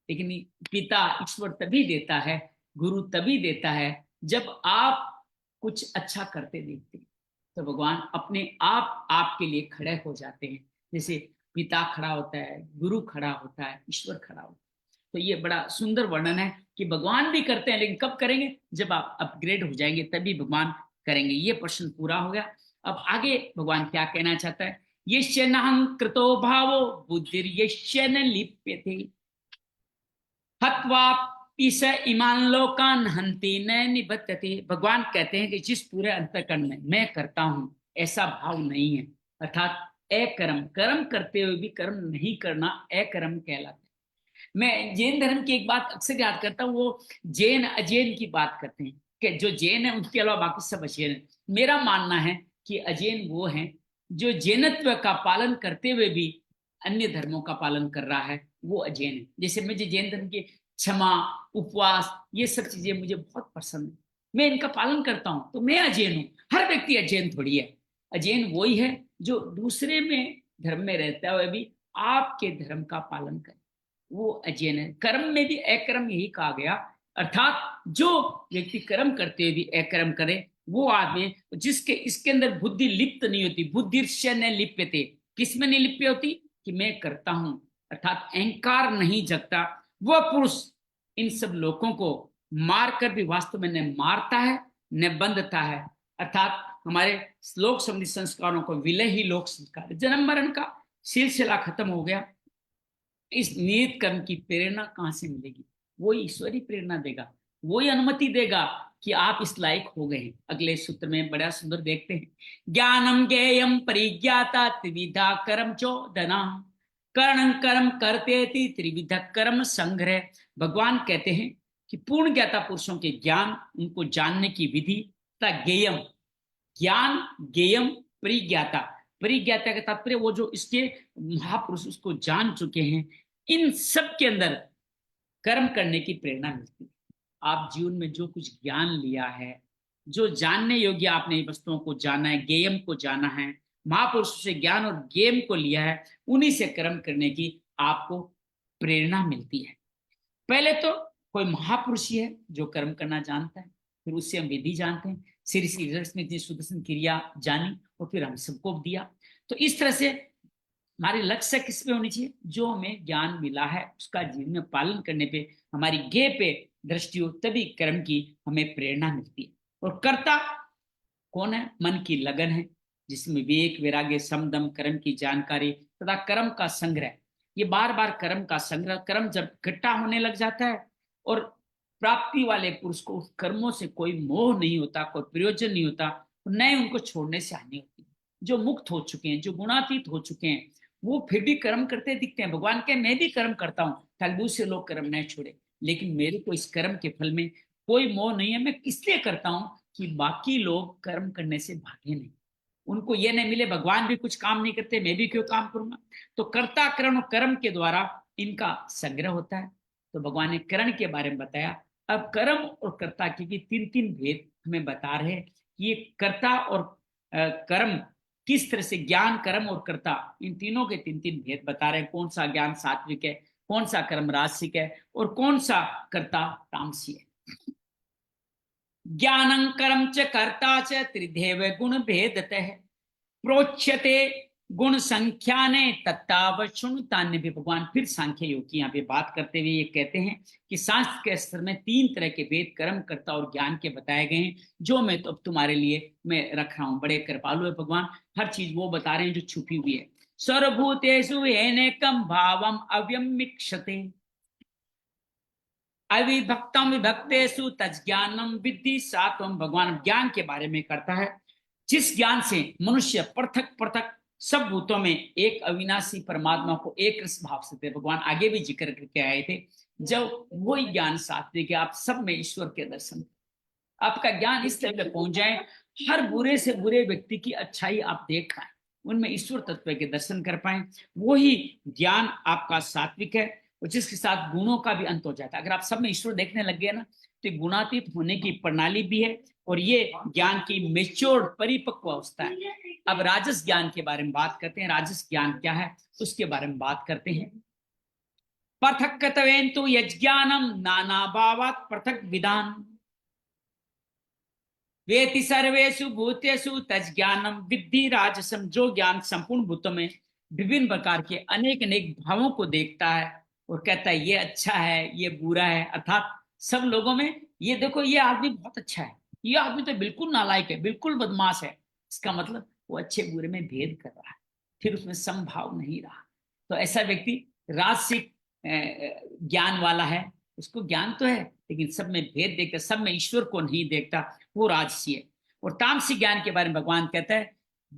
Speaker 1: लेकिन पिता ईश्वर तभी देता है, गुरु तभी देता है जब आप कुछ अच्छा करते देखते हैं, तो भगवान अपने आप आपके लिए खड़े हो जाते हैं। जैसे पिता खड़ा होता है, गुरु खड़ा होता है, ईश्वर खड़ा होता है। तो ये बड़ा सुंदर वर्णन है कि भगवान भी करते हैं, लेकिन कब करेंगे? जब आप अपग्रेड हो जाएंगे तभी भगवान करेंगे। ये प्रश्न पूरा हो गया। अब आगे भगवान क्या कहना चाहता है? यस्य नाहं कृतो भावो बुद्धिर्यस्य न लिप्यते हत्वा ईस ईमान लोकान हंति न निबध्यते। भगवान कहते हैं कि जिस पूरे अंतःकरण में मैं करता हूं ऐसा भाव नहीं है, अर्थात अकर्म, कर्म करते हुए भी कर्म नहीं करना अकर्म कहलाता है। मैं जैन धर्म की एक बात अक्सर याद करता हूँ, वो जैन अजैन की बात करते हैं कि जो जैन है उनके अलावा बाकी सब अजैन है। मेरा मानना है कि अजैन वो हैं जो जैनत्व का पालन करते हुए भी अन्य धर्मों का पालन कर रहा है, वो अजैन है। जैसे मुझे जैन धर्म की क्षमा, उपवास, ये सब चीजें मुझे बहुत पसंद है, मैं इनका पालन करता हूं, तो मैं अजैन हूं। हर व्यक्ति अजैन थोड़ी है। अजैन वही है जो दूसरे में धर्म में रहता हुआ भी आपके धर्म का पालन करे, वो अजैन है। कर्म में भी अकर्म यही कहा गया, अर्थात जो व्यक्ति कर्म करते हुए भी अकर्म करे वो आदमी जिसके इसके अंदर बुद्धि लिप्त नहीं होती, बुद्धिर्ष्य न लिप्यते, किसमें नहीं लिप्य होती? कि मैं करता हूं, अर्थात अहंकार नहीं जगता, वह पुरुष इन सब लोगों को मारकर भी वास्तव में न मारता है न बंधता है। अर्थात हमारे श्लोक संबंधी संस्कारों को विलय ही लोक संस्कार, जन्म मरण का सिलसिला खत्म हो गया। इस नियत कर्म की प्रेरणा कहां से मिलेगी? वो ईश्वरी प्रेरणा देगा, वही अनुमति देगा कि आप इस लायक हो गए हैं। अगले सूत्र में बड़ा सुंदर देखते हैं, ज्ञानम ज्ञेयम परिज्ञाता त्रिविधा कर्म चोदना कर्णं कर्म करते त्रिविध कर्म संग्रह। भगवान कहते हैं कि पूर्ण ज्ञाता पुरुषों के ज्ञान, उनको जानने की विधि तथा ज्ञेयम, ज्ञान ज्ञेयम परिज्ञाता, परिज्ञाता का तात्पर्य वो जो इसके महापुरुष उसको जान चुके हैं, इन सब के अंदर कर्म करने की प्रेरणा मिलती है। आप जीवन में जो कुछ ज्ञान लिया है, जो जानने योग्य आपने वस्तुओं को जाना है, ज्ञेयम को जाना है, महापुरुषों से ज्ञान और ज्ञेयम को लिया है, उन्हीं से कर्म करने की आपको प्रेरणा मिलती है। पहले तो कोई महापुरुष ही है जो कर्म करना जानता है, फिर उससे हम विधि जानते हैं। श्री श्री ने इतनी सुदर्शन क्रिया जानी और फिर हम सबको दिया। तो इस तरह से हमारी लक्ष्य किस पे होनी चाहिए? जो हमें ज्ञान मिला है उसका जीवन में पालन करने पे, हमारी ज्ञ पे दृष्टि हो, तभी कर्म की हमें प्रेरणा मिलती है। और कर्ता कौन है? मन की लगन है, जिसमें विवेक वैराग्य समदम कर्म की जानकारी तथा कर्म का संग्रह। ये बार बार कर्म का संग्रह, कर्म जब इकट्ठा होने लग जाता है और प्राप्ति वाले पुरुष को कर्मों से कोई मोह नहीं होता, कोई प्रयोजन नहीं होता, न उनको छोड़ने से हानि होती। जो मुक्त हो चुके हैं, जो गुणातीत हो चुके हैं, वो फिर भी कर्म करते दिखते हैं। भगवान के मैं भी कर्म करता हूँ ताकि दूसरे लोग कर्म नहीं छोड़े, लेकिन मेरे को इस कर्म के फल में कोई मोह नहीं है। मैं इसलिए करता हूँ कि बाकी लोग कर्म करने से भागे नहीं, उनको ये नहीं मिले भगवान भी कुछ काम नहीं करते, मैं भी क्यों काम करूंगा। तो कर्ता करण और कर्म के द्वारा इनका संग्रह होता है। तो भगवान ने करण के बारे में बताया। अब कर्म और कर्ता की तीन तीन भेद हमें बता रहे हैं कि ये कर्ता और कर्म किस तरह से, ज्ञान कर्म और कर्ता, इन तीनों के तीन तीन भेद बता रहे हैं। कौन सा ज्ञान सात्विक है, कौन सा कर्म राजसिक है और कौन सा कर्ता तामसी है। ज्ञानं कर्म च कर्ता च त्रिधेव गुण भेदतः प्रोच्यते गुण संख्या ने तत्तावशुणुतान्य भी। भगवान फिर सांख्य योग की यहाँ पे बात करते हुए ये कहते हैं कि शास्त्र के स्तर में तीन तरह के भेद कर्म कर्ता और ज्ञान के बताए गए हैं, जो मैं तो अब तुम्हारे लिए मैं रख रहा हूं। बड़े कृपालु है भगवान, हर चीज वो बता रहे हैं जो छुपी हुई है। सर्वभूतेषु येनैकं भावम् अव्यमिक्षते अविभक्तम विभक्तेषु तज्ज्ञानम विद्धि सात्वम। भगवान ज्ञान के बारे में करता है, जिस ज्ञान से मनुष्य पृथक पृथक सब भूतों में एक अविनाशी परमात्मा को एक रस भाव से थे। भगवान आगे भी जिक्र करके आए थे, जब वही ज्ञान सात्विक है, आप सब में ईश्वर के दर्शन, आपका ज्ञान इस तरह पहुंच जाए, हर बुरे से बुरे व्यक्ति की अच्छाई आप देख पाए, उनमें ईश्वर तत्व के दर्शन कर पाए, वही ज्ञान आपका सात्विक है। और जिसके साथ गुणों का भी अंत हो जाता है। अगर आप सब में ईश्वर देखने लग गए ना, तो गुणातीत होने की प्रणाली भी है, और ये ज्ञान की मेच्योर्ड परिपक्व अवस्था है। अब राजस ज्ञान के बारे में बात करते हैं। राजस ज्ञान क्या है उसके बारे में बात करते हैं। पृथक तो यज्ञानम नाना भावात पृथक विधान वेति सर्वेषु भूतेषु तज्ज्ञानम विद्धि राजसम। जो ज्ञान संपूर्ण भूतों में विभिन्न प्रकार के अनेक अनेक भावों को देखता है और कहता है ये अच्छा है ये बुरा है, अर्थात सब लोगों में ये देखो ये आदमी बहुत अच्छा है, ये आदमी तो बिल्कुल नालायक है, बिल्कुल बदमाश है, इसका मतलब वो अच्छे बुरे में भेद कर रहा है, फिर उसमें समभाव नहीं रहा। तो ऐसा व्यक्ति राजसिक ज्ञान वाला है, उसको ज्ञान तो है लेकिन सब में भेद देखता, सब में ईश्वर को नहीं देखता, वो राजसी है। और तामसी ज्ञान के बारे में भगवान कहता है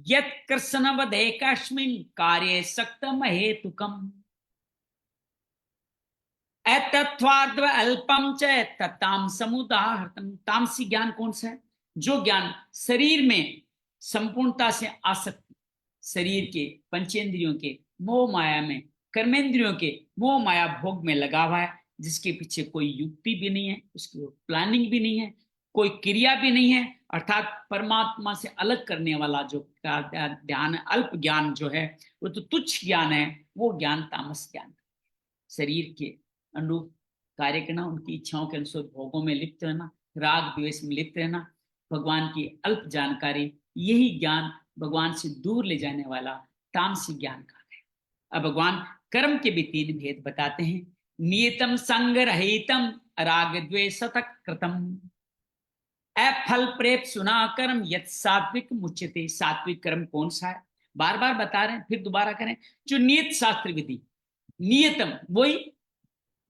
Speaker 1: यत् कृष्णवदेकस्मिन् कार्ये सक्तम हेतुकम एतत्वार्ध अल्पम च तताम समुदाहृतम। तामसी ज्ञान कौन सा है? जो ज्ञान शरीर में संपूर्णता से आसक्ति, शरीर के पंचेंद्रियों के मोह माया में, कर्मेंद्रियों के मोह माया भोग में लगा हुआ है, जिसके पीछे कोई युक्ति भी नहीं है, उसकी प्लानिंग भी नहीं है, कोई क्रिया भी नहीं है, अर्थात परमात्मा से अलग करने वाला जो ध्यान, अल्प ज्ञान जो है वो तो तुच्छ ज्ञान है, वो ज्ञान तामस ज्ञान। शरीर के अनुरूप कार्य करना, उनकी इच्छाओं के अनुसार भोगों में लिप्त रहना, राग द्वेष में लिप्त रहना, भगवान की अल्प जानकारी, यही ज्ञान भगवान से दूर ले जाने वाला तामसी ज्ञान का है। अब भगवान कर्म के भी तीन भेद बताते हैं। नियतम संग रहितम राग द्वेष कृतम अफल प्रेप सुना कर्म यत सात्विक मुच्यते। सात्विक कर्म कौन सा है? बार बार बता रहे हैं, फिर दोबारा करें। जो नियत शास्त्र विधि, नियतम वही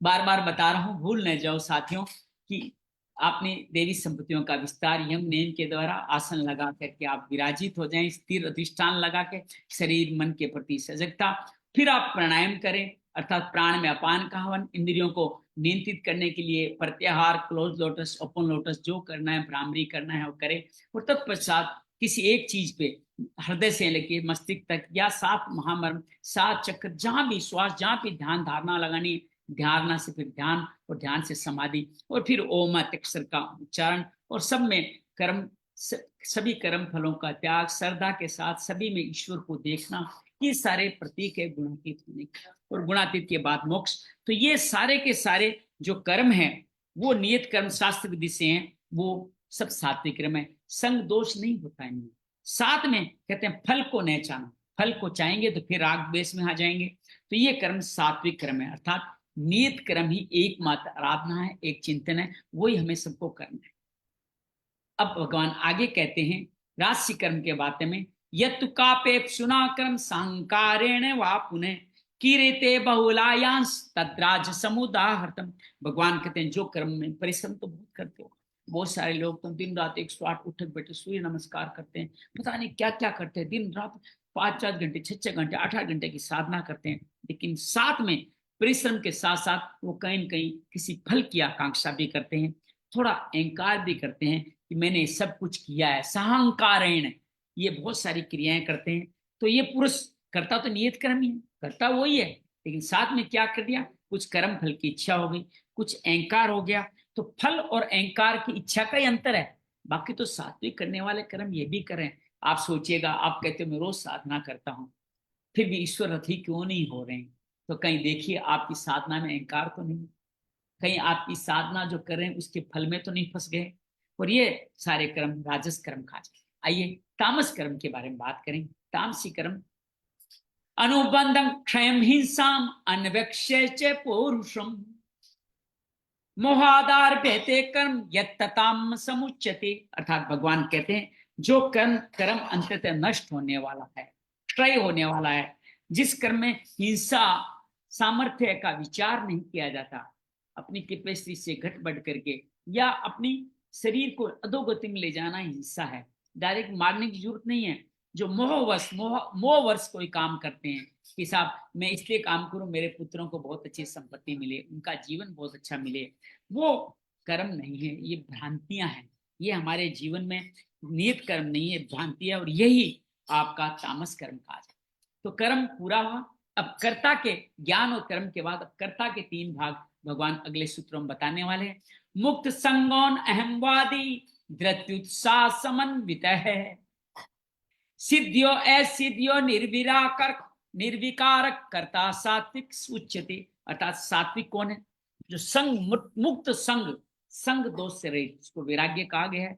Speaker 1: बार बार बता रहा हूं, भूल न जाओ साथियों कि आपने देवी संपत्तियों का विस्तार यम नेम के द्वारा आसन लगा करके आप विराजित हो जाएं, स्थिर अधिष्ठान लगा के, शरीर मन के प्रति सजगता, फिर आप प्राणायाम करें, अर्थात प्राण में अपान का हवन, इंद्रियों को नियंत्रित करने के लिए प्रत्याहार, क्लोज लोटस, ओपन लोटस, जो करना है भ्रामरी करना है वो करें। और तत्पश्चात किसी एक चीज पे हृदय से लेके मस्तिष्क तक या 7 महामर्म 7 चक्र, जहां भी श्वास, जहां भी ध्यान धारणा लगानी, ध्यान से फिर ध्यान, और ध्यान से समाधि, और फिर ओम अक्षर का उच्चारण, और सब में कर्म, सभी कर्म फलों का त्याग, श्रद्धा के साथ सभी में ईश्वर को देखना, ये सारे प्रतीक है गुणातीत होने के। और गुणातीत के बाद मोक्ष। तो ये सारे के सारे जो कर्म हैं वो नियत कर्म शास्त्र विधि से हैं, वो सब सात्विक कर्म है, संग दोष नहीं होता है इनमें। साथ में कहते हैं फल को नहीं चाहना, फल को चाहेंगे तो फिर राग द्वेष में आ जाएंगे। तो ये कर्म सात्विक कर्म है, अर्थात नियत कर्म ही एकमात्र आराधना है, एक चिंतन है, वही हमें सबको करना है। अब भगवान आगे कहते हैं राशि कर्म के बारे में, यत्तु कापेक्षुना कर्म संकारेण वा पुनः कीरेते बहुलायांश तद्राज समुदाहृतम। भगवान कहते हैं जो कर्म में परिश्रम तो बहुत करते हो, बहुत सारे लोग तो दिन रात 108 उठक बैठे सूर्य नमस्कार करते हैं, पता नहीं क्या क्या करते हैं दिन रात, 5-4 घंटे, 6-6 घंटे, 8-8 घंटे की साधना करते हैं, लेकिन साथ में परिश्रम के साथ साथ वो कहीं न कहीं किसी फल की आकांक्षा भी करते हैं, थोड़ा अहंकार भी करते हैं कि मैंने सब कुछ किया है, साहंकारेण, ये बहुत सारी क्रियाएं करते हैं। तो ये पुरुष करता तो नियत कर्म ही है, करता वही है, लेकिन साथ में क्या कर दिया, कुछ कर्म फल की इच्छा हो गई, कुछ अहंकार हो गया। तो फल और अहंकार की इच्छा का ही अंतर है, बाकी तो सात्विक करने वाले कर्म ये भी करें। आप सोचिएगा, आप कहते हो मैं रोज साधना करता हूँ, फिर भी ईश्वर रथी क्यों नहीं हो रहे हैं? तो कहीं देखिए आपकी साधना में अहंकार तो नहीं, कहीं आपकी साधना जो कर रहे हैं उसके फल में तो नहीं फंस गए। और ये सारे कर्म राजस कर्म खा जाए। आइए तामस कर्म के बारे में बात करें। तामसी कर्म अनुबंधम क्षयम हिंसाम अनवेक्ष्य च पौरुषम मोहादार बहते कर्म यत्तताम समुच्यते। अर्थात भगवान कहते हैं जो कर्म कर्म अंततः नष्ट होने वाला है, क्षय होने वाला है, जिस कर्म में हिंसा सामर्थ्य का विचार नहीं किया जाता, अपनी कैपेसिटी से घट बढ़ करके या अपनी शरीर को अधोगति में ले जाना हिंसा है। डायरेक्ट मारने की जरूरत नहीं है। जो मोहवश कोई काम करते हैं कि साहब मैं इसलिए काम करूं मेरे पुत्रों को बहुत अच्छी संपत्ति मिले, उनका जीवन बहुत अच्छा मिले, वो कर्म नहीं है, ये भ्रांतियां हैं। ये हमारे जीवन में नियत कर्म नहीं है, भ्रांति है, और यही आपका तामस कर्म कहा जाए। तो कर्म पूरा हुआ। अब कर्ता के ज्ञान और कर्म के बाद अब कर्ता के 3 भाग भगवान अगले सूत्रों में बताने वाले हैं। मुक्त संगोन अहमवादी धृत्युत्साह समन्वित है, सिद्धियो असिद्धियो निर्विकारक कर्ता सात्विक उच्यते। अर्थात सात्विक कौन है? जो संग मुक्त संग दोष से रहित, उसको वैराग्य कहा गया है।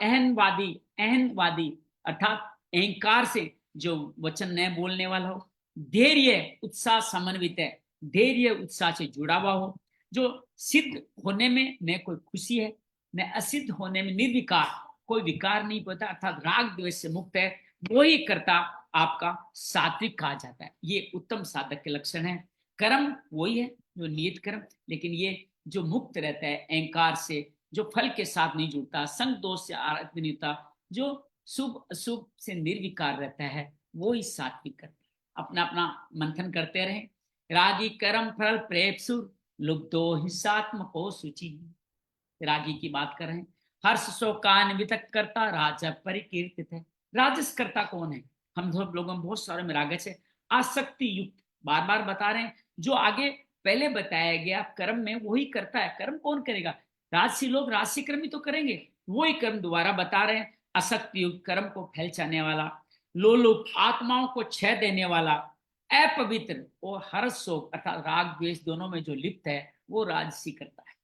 Speaker 1: अहनवादी अर्थात अहंकार से जो वचन न बोलने वाला हो। धैर्य उत्साह समन्वित है, धैर्य उत्साह से जुड़ा हुआ हो। जो सिद्ध होने में न कोई खुशी है, न असिद्ध होने में निर्विकार, कोई विकार नहीं पड़ता, अर्थात राग द्वेष से मुक्त है, वही कर्ता आपका सात्विक कहा जाता है। ये उत्तम साधक के लक्षण है। कर्म वही है जो नियत कर्म, लेकिन ये जो मुक्त रहता है अहंकार से, जो फल के साथ नहीं जुड़ता, संग दोष से आरत नहीं होता, जो शुभ अशुभ से निर्विकार रहता है, वो ही सात्विक करता है। अपना अपना मंथन करते रहे। रागी कर्म फल प्रेपसुर लुब्धो हिंसात्मको शुचि। रागी की बात कर रहे हैं। हर्ष शोकान्वित करता राजा परिकीर्तित है। राजस कर्ता कौन है? हम सब लोगों में बहुत सारे में रागस है, आसक्ति युक्त। बार बार बता रहे हैं, जो आगे पहले बताया गया कर्म में वही करता है। कर्म कौन करेगा? राजसी लोग राजसी कर्म ही तो करेंगे। वही कर्म दोबारा बता रहे हैं। आसक्ति युक्त कर्म को फैलचाने वाला, लोलुप आत्माओं को क्षय देने वाला, अपवित्र और हर्ष शोक अर्थात राग द्वेष दोनों में जो लिप्त है, वो राजसी करता है।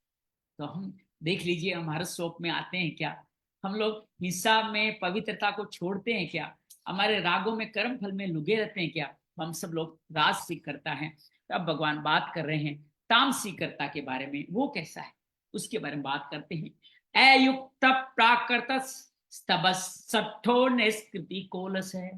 Speaker 1: तो हम देख लीजिए, हम हर्ष शोक में आते हैं क्या? हम लोग हिंसा में पवित्रता को छोड़ते हैं क्या? हमारे रागों में कर्म फल में लुगे रहते हैं क्या? हम सब लोग राजसी करता है। तो अब भगवान बात कर रहे हैं तामसी कर्ता के बारे में। वो कैसा है उसके बारे में बात करते हैं। अयुक्त प्राकृत स्तबो निष्कृति कोलस है,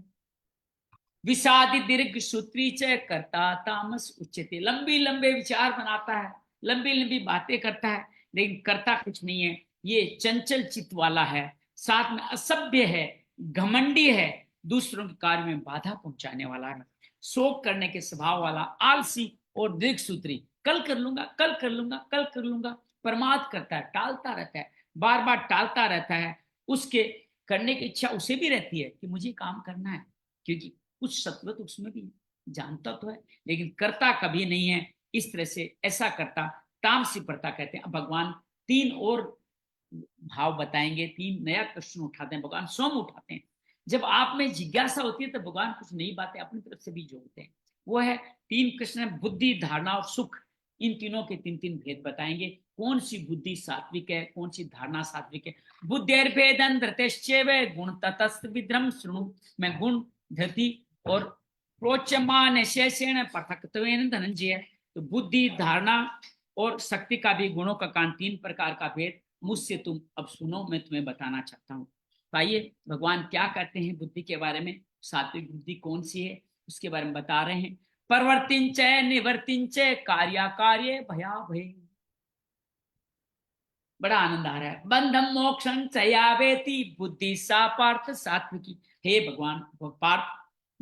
Speaker 1: विषादी दीर्घ सूत्री च करता तामस उच्यते। लंबी लंबे विचार बनाता है, लंबी लंबी बातें करता है, लेकिन करता कुछ नहीं है। ये चंचल चित्त वाला है, साथ में असभ्य है, घमंडी है, दूसरों के कार्य में बाधा पहुंचाने वाला है, शोक करने के स्वभाव वाला, आलसी और दीर्घ सूत्री। कल कर लूंगा, कल कर लूंगा, कल कर लूंगा, प्रमाद करता है, टालता रहता है, बार बार टालता रहता है। उसके करने की इच्छा उसे भी रहती है कि मुझे काम करना है, क्योंकि कुछ सत्व तो उसमें भी जानता तो है, लेकिन करता कभी नहीं है। इस तरह से ऐसा करता तामसी प्रता कहते हैं। अब भगवान 3 और भाव बताएंगे, 3 नया प्रश्न उठाते हैं भगवान, स्वयं उठाते हैं। जब आप में जिज्ञासा होती है तो भगवान कुछ नई बातें अपनी तरफ से भी जोड़ते हैं। वो है 3 प्रश्न, बुद्धि धारणा और सुख। इन तीनों के 3 भेद बताएंगे। कौन सी बुद्धि सात्विक है, कौन सी धारणा सात्विक है। बुद्धिर्भेदं धृतश्चैव गुण ततस्त विद्रम शृणु। मैं गुण, धृति और प्रोच्यमान शेषेण पृथक्त्वेन धनंजय। तो बुद्धि, धारणा और शक्ति का भी, गुणों का कान, 3 प्रकार का भेद मुझसे तुम अब सुनो, मैं तुम्हें बताना चाहता हूँ। तो आइए भगवान क्या कहते हैं बुद्धि के बारे में, सात्विक बुद्धि कौन सी है उसके बारे में बता रहे हैं। परवर्तिंच निवर्तिंच कार्य भया भय। बड़ा आनंद आ रहा है। बंधम मोक्षं चयावेति बुद्धि सा पार्थ सात्विकी। हे भगवान पार्थ,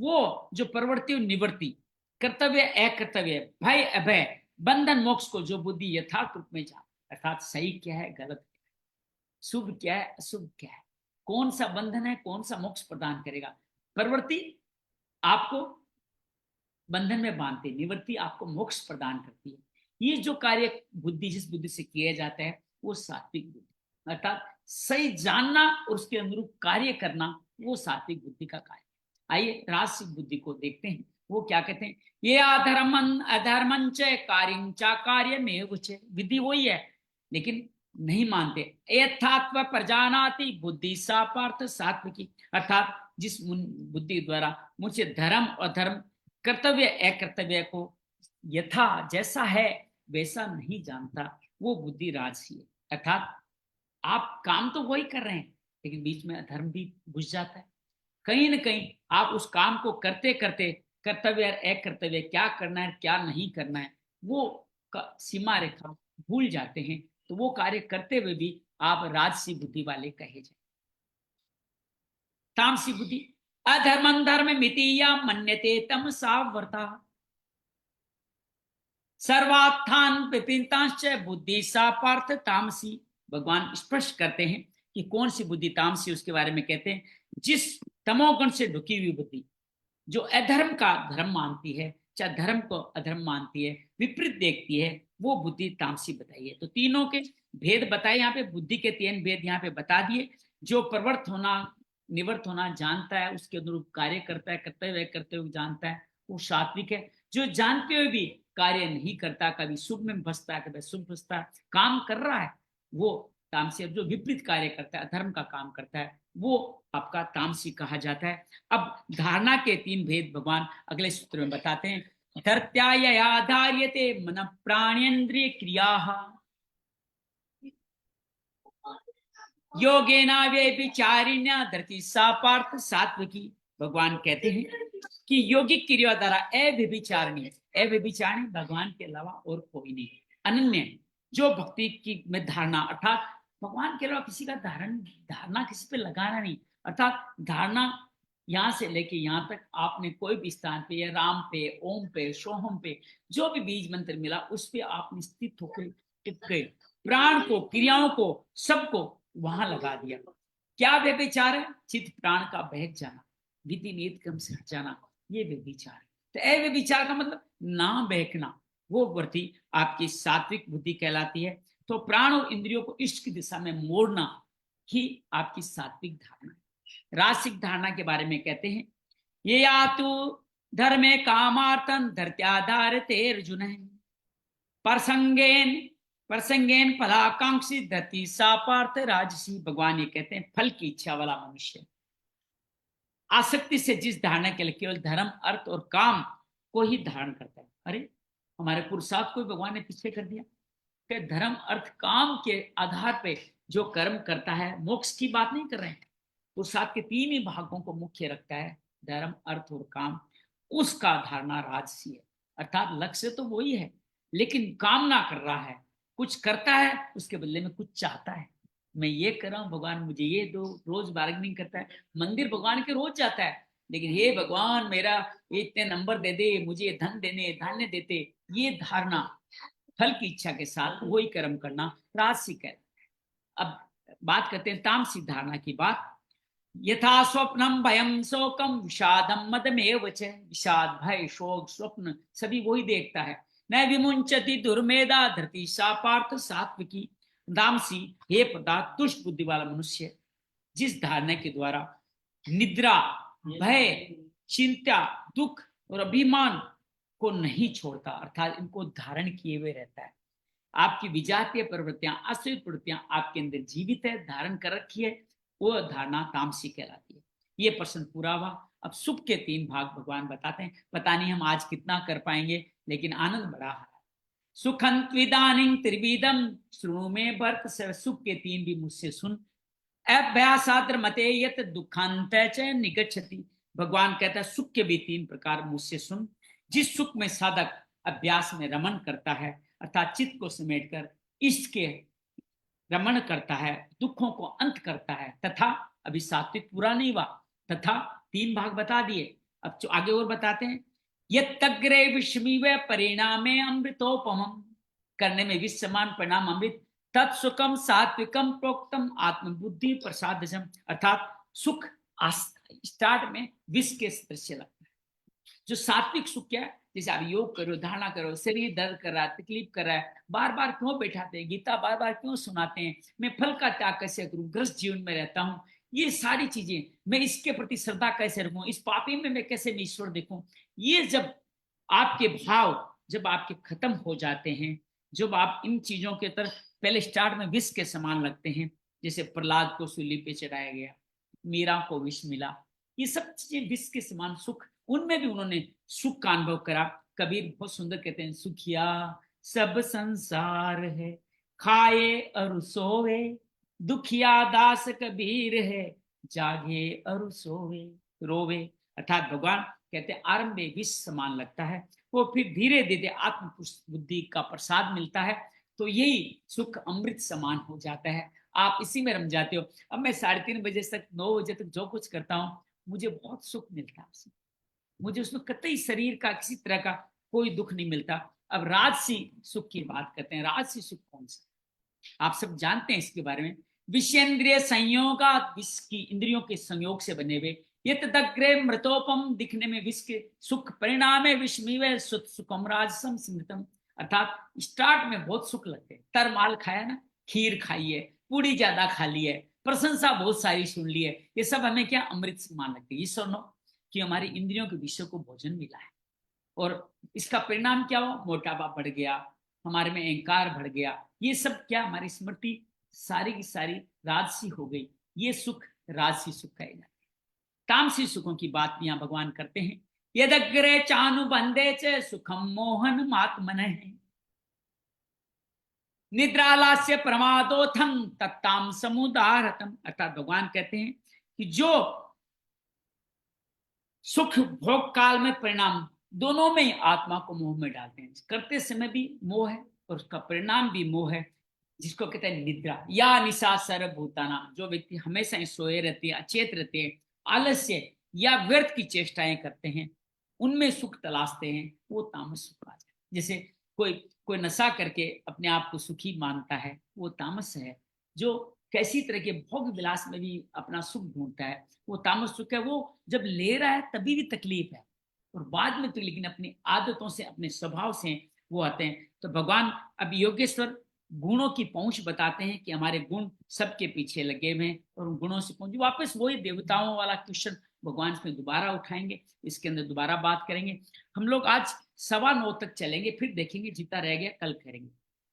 Speaker 1: वो जो प्रवृत्ति और निवृत्ति, कर्तव्य अकर्तव्य, भय अभय, बंधन मोक्ष को जो बुद्धि यथार्थ रूप में जान, अर्थात सही क्या है गलत क्या है, शुभ क्या है अशुभ क्या है, कौन सा बंधन है कौन सा मोक्ष प्रदान करेगा। प्रवृत्ति आपको बंधन में बांधती, निवृत्ति आपको मोक्ष प्रदान करती है। ये जो कार्य बुद्धि जिस बुद्धि से किया जाता है वो सात्विक बुद्धि, अर्थात सही जानना और उसके अनुरूप कार्य करना, वो सात्विक बुद्धि का कार्य। आइए राजसिक बुद्धि को देखते हैं, वो क्या कहते हैं। ये अधर्मंच कार्य में विधि वही है लेकिन नहीं मानते। यथात्व प्रजानाति बुद्धि सा पार्थ सात्विकी, अर्थात जिस बुद्धि द्वारा मुझे धर्म और धर्म, कर्तव्य अकर्तव्य को यथा जैसा है वैसा नहीं जानता, वो बुद्धि राजसी है। अर्थात आप काम तो वही कर रहे हैं लेकिन बीच में अधर्म भी घुस जाता है। कहीं ना कहीं आप उस काम को करते करते कर्तव्य और अकर्तव्य, क्या करना है क्या नहीं करना है, वो सीमा रेखा भूल जाते हैं, तो वो कार्य करते हुए भी आप राजसी बुद्धि वाले कहे जाए। तामसी बुद्धि अधर्मं धर्म मितीया मन्यते तम सावर्ता, सर्वात्थान विपिनतांश्च बुद्धि सा पार्थ तामसी। भगवान स्पष्ट करते हैं कि कौन सी बुद्धि तामसी, उसके बारे में कहते हैं जिस तमोगुण से ढुकी हुई बुद्धि, जो अधर्म का धर्म मानती है, चाहे धर्म को अधर्म मानती है, विपरीत देखती है, वो बुद्धि तामसी बताई है। तो तीनों के भेद बताए यहाँ पे, बुद्धि के तीन भेद यहाँ पे बता दिए। जो प्रवृत्त होना निवृत्त होना जानता है, उसके अनुरूप कार्य करता है, कर्तव्य करते हुए जानता है, वो सात्विक है। जो जानते हुए भी कार्य नहीं करता, कभी शुभ में फंसता है कभी शुभ फंसता है, काम कर रहा है, वो तामसी। जो विपरीत कार्य करता है, अधर्म का काम करता है, वो आपका तामसी कहा जाता है। अब धारणा के तीन भेद भगवान अगले सूत्र में बताते हैं। धर्त्यायाधार्यते मन प्राणेन्द्रिय क्रिया योगेना वे विचारिण्या धरती सा पार्थ सात्विकी। भगवान कहते हैं कि योगिक क्रिया द्वारा अव्यभिचारणी, अव्यभिचारणी भगवान के अलावा और कोई नहीं, अनन्य जो भक्ति की में धारणा, अर्थात भगवान के अलावा किसी का धारणा किसी पे लगाना नहीं, अर्थात धारणा यहाँ से लेके यहाँ तक आपने कोई भी स्थान पे, या राम पे, ओम पे, सोहम पे, जो भी बीज मंत्र मिला उस पे आपने स्थित होकर टिक गए, प्राण को, क्रियाओं को, सबको वहां लगा दिया। क्या व्यभिचार है? चित्त प्राण का बहक जाना, विधि नियत क्रम से हट जाना, ये व्यभिचार है। तो अव्यभिचार का मतलब ना बहकना, वो वृत्ति आपकी सात्विक बुद्धि कहलाती है। तो प्राण और इंद्रियों को इष्ट की दिशा में मोड़ना ही आपकी सात्विक धारणा है। रासिक धारणा के बारे में कहते हैं, ये या तो धर्मे कामार्थं धर्त्याधारते अर्जुन परसंगेन परसंगेन फलाकांक्षी धरती सा पार्थ राजसी। भगवान ये कहते हैं फल की इच्छा वाला मनुष्य आसक्ति से जिस धारणा के लिए केवल धर्म अर्थ और काम को ही धारण करता है। अरे हमारे पुरुषार्थ को भगवान ने पीछे कर दिया कि धर्म अर्थ काम के आधार पे जो कर्म करता है, मोक्ष की बात नहीं कर रहे हैं, पुरुषार्थ के तीन ही भागों को मुख्य रखता है, धर्म अर्थ और काम, उसका धारणा राजसी है। अर्थात लक्ष्य तो वही है लेकिन कामना कर रहा है, कुछ करता है उसके बदले में कुछ चाहता है, मैं ये कर रहा हूं भगवान मुझे ये दो, रोज बार्गेनिंग करता है, मंदिर भगवान के रोज जाता है लेकिन हे भगवान मेरा इतने नंबर दे दे, मुझे धन देने धान्य देते, ये धारणा फल की इच्छा के साथ वही कर्म करना राजसिक है। अब बात करते हैं तामसिक धारणा की बात। यथा स्वप्नम भयम शोकम विषादम मदमेव च, विषाद भय शोक स्वप्न सभी वही देखता है। न विमुंचति दुर्मेधा धरती सा पार्थ सात्विकी। दामसी हे प्रदा तुष्ट बुद्धि वाला मनुष्य जिस धारणा के द्वारा निद्रा, भय, चिंता, दुख और अभिमान को नहीं छोड़ता, अर्थात इनको धारण किए हुए रहता है। आपकी विजातीय प्रवृत्तियां, आश्रित प्रवृत्तियां आपके अंदर जीवित है, धारण कर रखी है, वो धारणा तामसी कहलाती है। ये प्रश्न पूरा हुआ। अब सुख के तीन भाग भगवान बताते हैं। पता नहीं हम आज कितना कर पाएंगे लेकिन आनंद बड़ा है। सुखं त्विदानीं त्रिविधम श्रृणु में भरत, सुख के तीन भी मुझसे सुन। अभ्यासाद्र मते यत दुखांत च निगच्छति। भगवान कहता है सुख के भी तीन प्रकार मुझसे सुन। जिस सुख में साधक अभ्यास में रमन करता है, अर्थात चित्त को समेटकर इष्ट के रमण करता है, दुखों को अंत करता है, तथा अभी सात्विक पूरा नहीं हुआ, तथा तीन भाग बता दिए। अब जो आगे और बताते हैं, यत्तग्रे विषमीव परिणामे अमृतोपमम, करने में विष समान परिणाम अमृत, तत्सुखम सात्विकम प्रोक्तम आत्मबुद्धि प्रसादजम, अर्थात सुख स्टार्ट में विष के दृश्य लगता है। जो सात्विक सुख क्या है, जैसे आप योग करो, धारणा करो, शरीर दर्द कर रहा है, तकलीफ कर रहा है, बार बार क्यों बैठाते हैं, गीता बार बार क्यों सुनाते हैं, मैं फल का त्याग कैसे करूं, ग्रस्त जीवन में रहता हूं, ये सारी चीजें, मैं इसके प्रति श्रद्धा कैसे रखूं, इस पापी में मैं कैसे मैं ईश्वर देखूं, ये जब आपके भाव जब आपके खत्म हो जाते हैं, जब आप इन चीजों के तरफ पहले स्टार्ट में विष के समान लगते हैं, जैसे प्रहलाद को सूली पे चढ़ाया गया, मीरा को विष मिला, ये सब चीजें विष के समान सुख, उनमें भी उन्होंने सुख का अनुभव करा। कबीर बहुत सुंदर कहते हैं, सुखिया सब संसार है, खाए और सोवे, दुखिया दास कबीर है, जागे और सोवे रोवे। अर्थात भगवान कहते हैं आरंभ में विष समान लगता है, वो फिर धीरे धीरे आत्म बुद्धि का प्रसाद मिलता है, तो यही सुख अमृत समान हो जाता है, आप इसी में रम जाते हो। अब मैं 3:30 बजे तक 9 बजे तक जो कुछ करता हूँ, मुझे बहुत सुख मिलता है उसमें, मुझे उसमें कतई शरीर का किसी तरह का कोई दुख नहीं मिलता। अब राजसी सुख की बात करते हैं, राजसी सुख कौन सा, आप सब जानते हैं इसके बारे में, विषेंद्रिय संयोगा, विष की इंद्रियों के संयोग से बने हुए, यतदग्रे मृतोपम, दिखने में विष के सुख, परिणाम है विषमीव सुखम राजसम स्मृतम, अर्थात स्टार्ट में बहुत सुख लगते हैं, तर माल खाया ना, खीर खाई है, पूड़ी ज्यादा खा ली है, प्रशंसा बहुत सारी सुन ली है, ये सब हमें क्या अमृत समान लगते हैं, ईश्वर नो कि हमारी इंद्रियों के विषय को भोजन मिला है, और इसका परिणाम क्या हो, मोटापा बढ़ गया, हमारे में अहंकार बढ़ गया, ये सब क्या हमारी स्मृति सारी की सारी राजसी हो गई, ये सुख राजसी सुख कहे जाते हैं। तामसी सुखों की बात यहाँ भगवान करते हैं, यदग्रे चानुबंधे च सुखम मोहन मात्मन है, निद्रालास्य प्रमादोथम तत्ताम समुदारतम, अर्थात भगवान कहते हैं कि जो सुख भोग काल में परिणाम दोनों में आत्मा को मोह में डालते हैं, करते समय भी मोह है और उसका परिणाम भी मोह है, जिसको कहते हैं निद्रा या निशा सर्वभूताना, जो व्यक्ति हमेशा ही सोए रहते हैं, अचेत रहते हैं, आलस्य या व्यर्थ की चेष्टाएं करते हैं, उनमें सुख तलाशते हैं, वो तामस सुख आ जाए। जैसे कोई कोई नशा करके अपने आप को सुखी मानता है, वो तामस है। जो कैसी तरह के भोग विलास में भी अपना सुख ढूंढता है, वो तामस सुख है। वो जब ले रहा है तभी भी तकलीफ है, और बाद में तो लेकिन अपनी आदतों से अपने स्वभाव से वो आते हैं। तो भगवान अब योगेश्वर गुणों की पहुंच बताते हैं कि हमारे गुण सबके पीछे लगे हुए हैं, और उन गुणों से पहुंच वापस वही देवताओं वाला क्वेश्चन भगवान इसमें दोबारा उठाएंगे, इसके अंदर दोबारा बात करेंगे। हम लोग आज 9:15 तक चलेंगे, फिर देखेंगे, जितना रह गया कल करेंगे।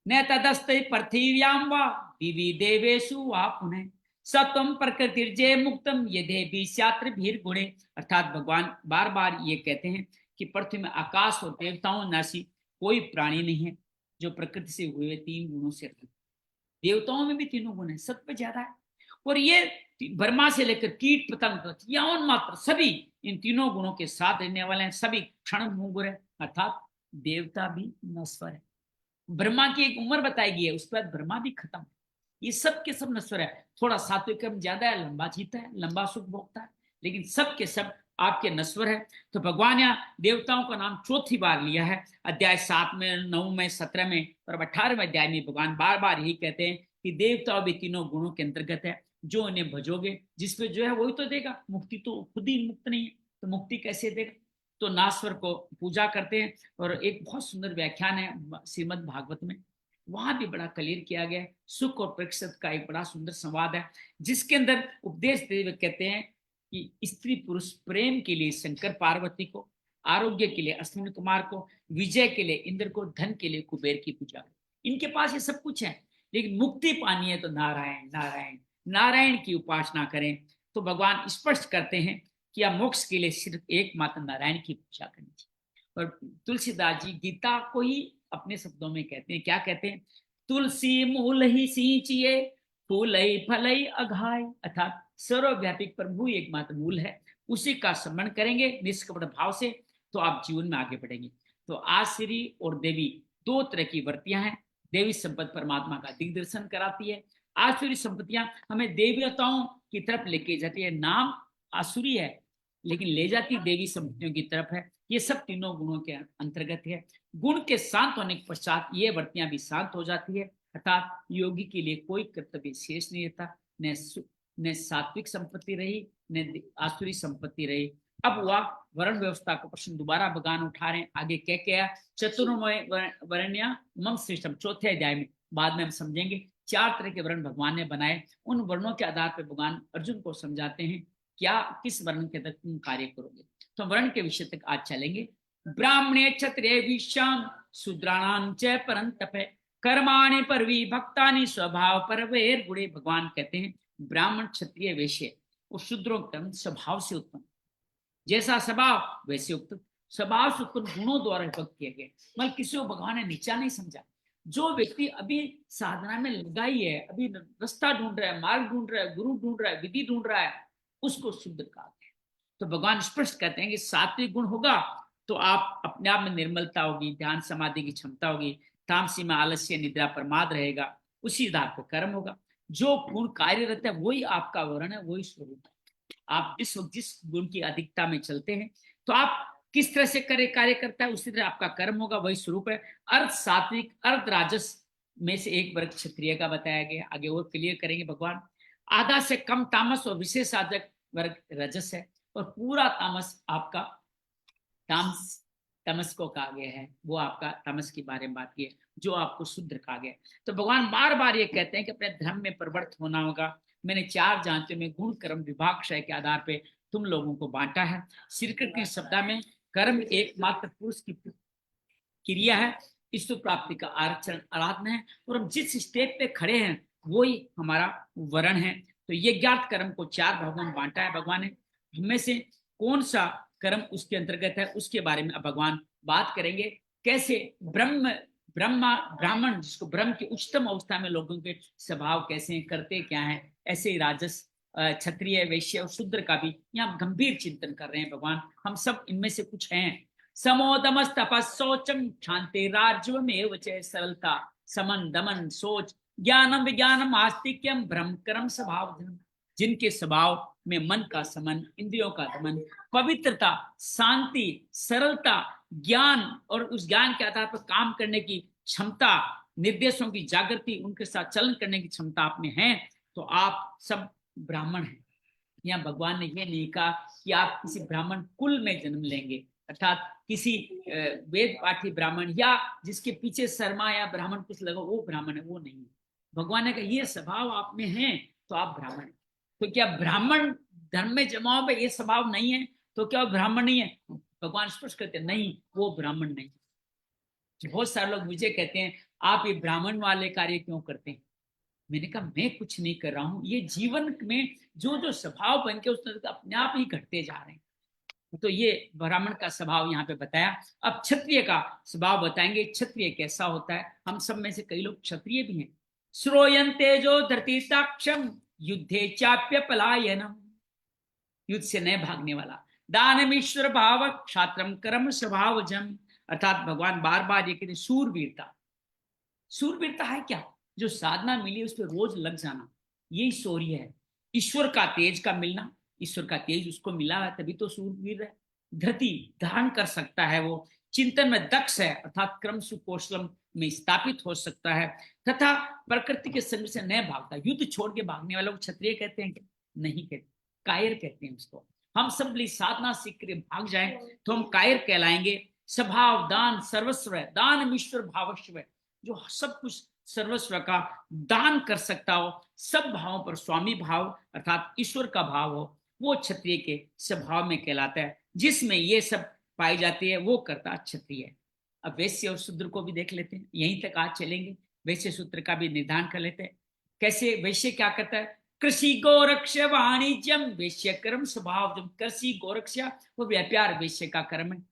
Speaker 1: न तदस्ते पृथिव्याम वा दिवि देवेशु वा पुनः सत्वम प्रकृतिर्जय मुक्तम यदे भी शात्र भीर गुणे, अर्थात भगवान बार बार ये कहते हैं कि पृथ्वी में आकाश और देवताओं नासी कोई प्राणी नहीं है जो प्रकृति से हुए 3 गुणों से रहित। देवताओं में भी 3 गुण है, सत्व ज्यादा है, और ये ब्रह्मा से लेकर कीट पतंग यौन मात्र सभी इन 3 गुणों के साथ रहने वाले हैं, सभी क्षण मुंगुर है, अर्थात देवता भी नश्वर है। ब्रह्मा की एक उम्र बताई गई है, उसके बाद ब्रह्मा भी खत्म है, ये सब के सब नश्वर है। थोड़ा सात्विक कर्म ज्यादा है, लंबा जीता है, लंबा सुख भोगता है, लेकिन सब के सब आपके नश्वर है। तो भगवान यहाँ देवताओं का नाम 4थी बार लिया है, अध्याय 7 में, 9 में, 17 में और 18वें अध्याय में भगवान बार बार यही कहते हैं कि देवता भी 3 गुणों के अंतर्गत है, जो उन्हें भजोगे, जिसपे जो है वही तो देगा मुक्ति, तो खुद ही मुक्त नहीं है तो मुक्ति कैसे देगा। तो नाश्वर को पूजा करते हैं, और एक बहुत सुंदर व्याख्यान है श्रीमद् भागवत में, वहां भी बड़ा क्लियर किया गया है, सुख और प्रतिशत का एक बड़ा सुंदर संवाद है, जिसके अंदर उपदेश देते हुए कहते हैं कि स्त्री पुरुष प्रेम के लिए शंकर पार्वती को, आरोग्य के लिए अश्विनी कुमार को, विजय के लिए इंद्र को, धन के लिए कुबेर की पूजा करें। इनके पास ये सब कुछ है, लेकिन मुक्ति पानी है तो नारायण नारायण नारायण की उपासना करें। तो भगवान स्पष्ट करते हैं कि आप मोक्ष के लिए सिर्फ एकमात्र नारायण की पूजा करनी चाहिए। और तुलसीदास जी गीता को ही अपने शब्दों में कहते हैं, क्या कहते हैं, तुलसी मूल ही सींचिए फूलई फलई अघाय, अर्थात सर्वव्यापी प्रभु एकमात्र मूल है, उसी का स्मरण करेंगे निष्कपट भाव से, तो आप जीवन में आगे बढ़ेंगे। तो आश्री और देवी 2 तरह की वर्तियां हैं। देवी संपत्ति परमात्मा का दिग्दर्शन कराती है, आसुरी संपत्तियां हमें देवताओं की तरफ लेके जाती है। नाम आसुरी है, लेकिन ले जाती देवी संपत्तियों की तरफ है। ये सब तीनों गुणों के अंतर्गत है। गुण के शांत होने के पश्चात ये वृत्तियां भी शांत हो जाती है, अर्थात योगी के लिए कोई कर्तव्य शेष नहीं रहता। न सात्विक संपत्ति रही, न आसुरी संपत्ति रही। अब वह वर्ण व्यवस्था का प्रश्न दोबारा भगवान उठा रहे हैं। आगे क्या क्या चतुर्मय वर्ण्या मम श्रेष्ठम, चौथे अध्याय में, बाद में हम समझेंगे। 4 तरह के वर्ण भगवान ने बनाए। उन वर्णों के आधार पर भगवान अर्जुन को समझाते हैं क्या किस वर्ण के तक तुम कार्य करोगे। तो वर्ण के विषय तक आज चलेंगे। ब्राह्मणे क्षत्रिय विश्याम शूद्राणाम च परंतप कर्माणि परवी भक्तानि स्वभाव परवेर गुणे। भगवान कहते हैं ब्राह्मण क्षत्रिय वैश्य और शूद्रों कर्म स्वभाव से उत्पन्न, जैसा स्वभाव वैसे उक्त, स्वभाव से उत्पन्न गुणों द्वारा विभक्त किए गए। मतलब किसी को भगवान ने नीचा नहीं समझा। जो व्यक्ति अभी साधना में लगा ही है, अभी रास्ता ढूंढ रहा है, मार्ग ढूंढ रहा है, गुरु ढूंढ रहा है, विधि ढूंढ रहा है, उसको शुद्ध कहते हैं। तो भगवान स्पष्ट कहते हैं कि सात्विक गुण होगा तो आप अपने आप में निर्मलता होगी, ध्यान समाधि की क्षमता होगी, तामसी में आलस्य निद्रा प्रमाद रहेगा, उसी आधार पर कर्म होगा। जो गुण कार्य रहता है वही आपका वर्ण है, वही स्वरूप है। आप जिस गुण की अधिकता में चलते हैं तो आप किस तरह से कार्य करता है उसी तरह आपका कर्म होगा, वही स्वरूप है। अर्ध सात्विक अर्ध राजस में से एक वर्ग क्षत्रिय का बताया गया, आगे और क्लियर करेंगे भगवान। आधा से कम तामस और विशेष साधक वर्ग रजस है, और पूरा तामस आपका तमस को कहा गया है, वो आपका तमस के बारे में बात की है, जो आपको शुद्ध कहा गया। तो भगवान बार बार ये कहते हैं कि अपने धर्म में परिवर्तित होना होगा। मैंने 4 जांचों में गुण कर्म विभाग क्षय के आधार पे तुम लोगों को बांटा है। श्री कृष्ण के शब्द में कर्म एकमात्र पुरुष की क्रिया है, ईश्वर प्राप्ति का आरक्षण आराधना है, और हम जिस स्टेप पे खड़े हैं वही हमारा वर्ण है। तो ये ज्ञात कर्म को 4 भागों में बांटा है भगवान ने। हमें से कौन सा कर्म उसके अंतर्गत है उसके बारे में अब भगवान बात करेंगे। कैसे ब्राह्मण जिसको ब्रह्म की उच्चतम अवस्था में लोगों के स्वभाव कैसे हैं, करते क्या हैं, ऐसे ही राजस क्षत्रिय वैश्य और शूद्र का भी यहाँ गंभीर चिंतन कर रहे हैं भगवान। हम सब इनमें से कुछ हैं। समोदमस तपस्सोचम शांति राज्यमेव च सरलता समन दमन सोच ज्ञानम विज्ञानम आस्तिक्यम ब्रह्म कर्म स्वभाव धर्म। जिनके स्वभाव में मन का समन, इंद्रियों का दमन, पवित्रता, शांति, सरलता, ज्ञान और उस ज्ञान के आधार पर काम करने की क्षमता, निर्देशों की जागृति, उनके साथ चलन करने की क्षमता आप में है, तो आप सब ब्राह्मण हैं। यहाँ भगवान ने ये नहीं कहा कि आप किसी ब्राह्मण कुल में जन्म लेंगे, अर्थात किसी वेद पाठी ब्राह्मण या जिसके पीछे शर्मा या ब्राह्मण कुछ लगा वो ब्राह्मण है, वो नहीं। भगवान ने कहा ये स्वभाव आप में है तो आप ब्राह्मण है। तो क्या ब्राह्मण धर्म में जमाओ में ये स्वभाव नहीं है तो क्या वो ब्राह्मण नहीं है? भगवान स्पष्ट कहते हैं नहीं, वो ब्राह्मण नहीं। बहुत सारे लोग मुझे कहते हैं आप ये ब्राह्मण वाले कार्य क्यों करते हैं? मैंने कहा मैं कुछ नहीं कर रहा हूँ, ये जीवन में जो जो स्वभाव बन के उसने अपने आप ही घटते जा रहे हैं। तो ये ब्राह्मण का स्वभाव यहाँ पे बताया। अब क्षत्रिय का स्वभाव बताएंगे, क्षत्रिय कैसा होता है। हम सब में से कई लोग क्षत्रिय भी हैं। श्रोयन्ते जो धृतिताक्षम युद्धे चाप्य पलायनम, युद्ध से न भागने वाला, दानमीश्वर भाव क्षात्रम कर्म स्वभाव जम। अर्थात भगवान बार बार ये कहते सूरवीरता। सूरवीरता है क्या? जो साधना मिली उस पर रोज लग जाना, यही शौर्य है। ईश्वर का तेज का मिलना, ईश्वर का तेज उसको मिला है तभी तो सूरवीर है। धृति धारण कर सकता है, वो चिंतन में दक्ष है, अर्थात क्रम सुकौशलम में स्थापित हो सकता है, तथा प्रकृति के संग से न भागता। युद्ध छोड़ के भागने वालों को क्षत्रिय कहते हैं क्या? नहीं कहते, कायर कहते हैं उसको। हम सब साधना सीख कर भाग जाए तो हम कायर कहलाएंगे। स्वभाव दान सर्वस्व है, दान ईश्वर भावस्व है, जो सब कुछ सर्वस्व का दान कर सकता हो, सब भावों पर स्वामी भाव अर्थात ईश्वर का भाव हो, वो क्षत्रिय के स्वभाव में कहलाता है। जिसमें ये सब पाई जाती है वो करता क्षत्रिय। अब वैश्य और शूद्र को भी देख लेते हैं, यहीं तक आज चलेंगे। वैश्य सूत्र का भी निर्धारण कर लेते हैं। कैसे वैश्य क्या करता है? कृषि गोरक्ष वाणिज्यम वैश्य कर्म स्वभाव। जब कृषि गोरक्ष वो व्यापार वैश्य का कर्म है।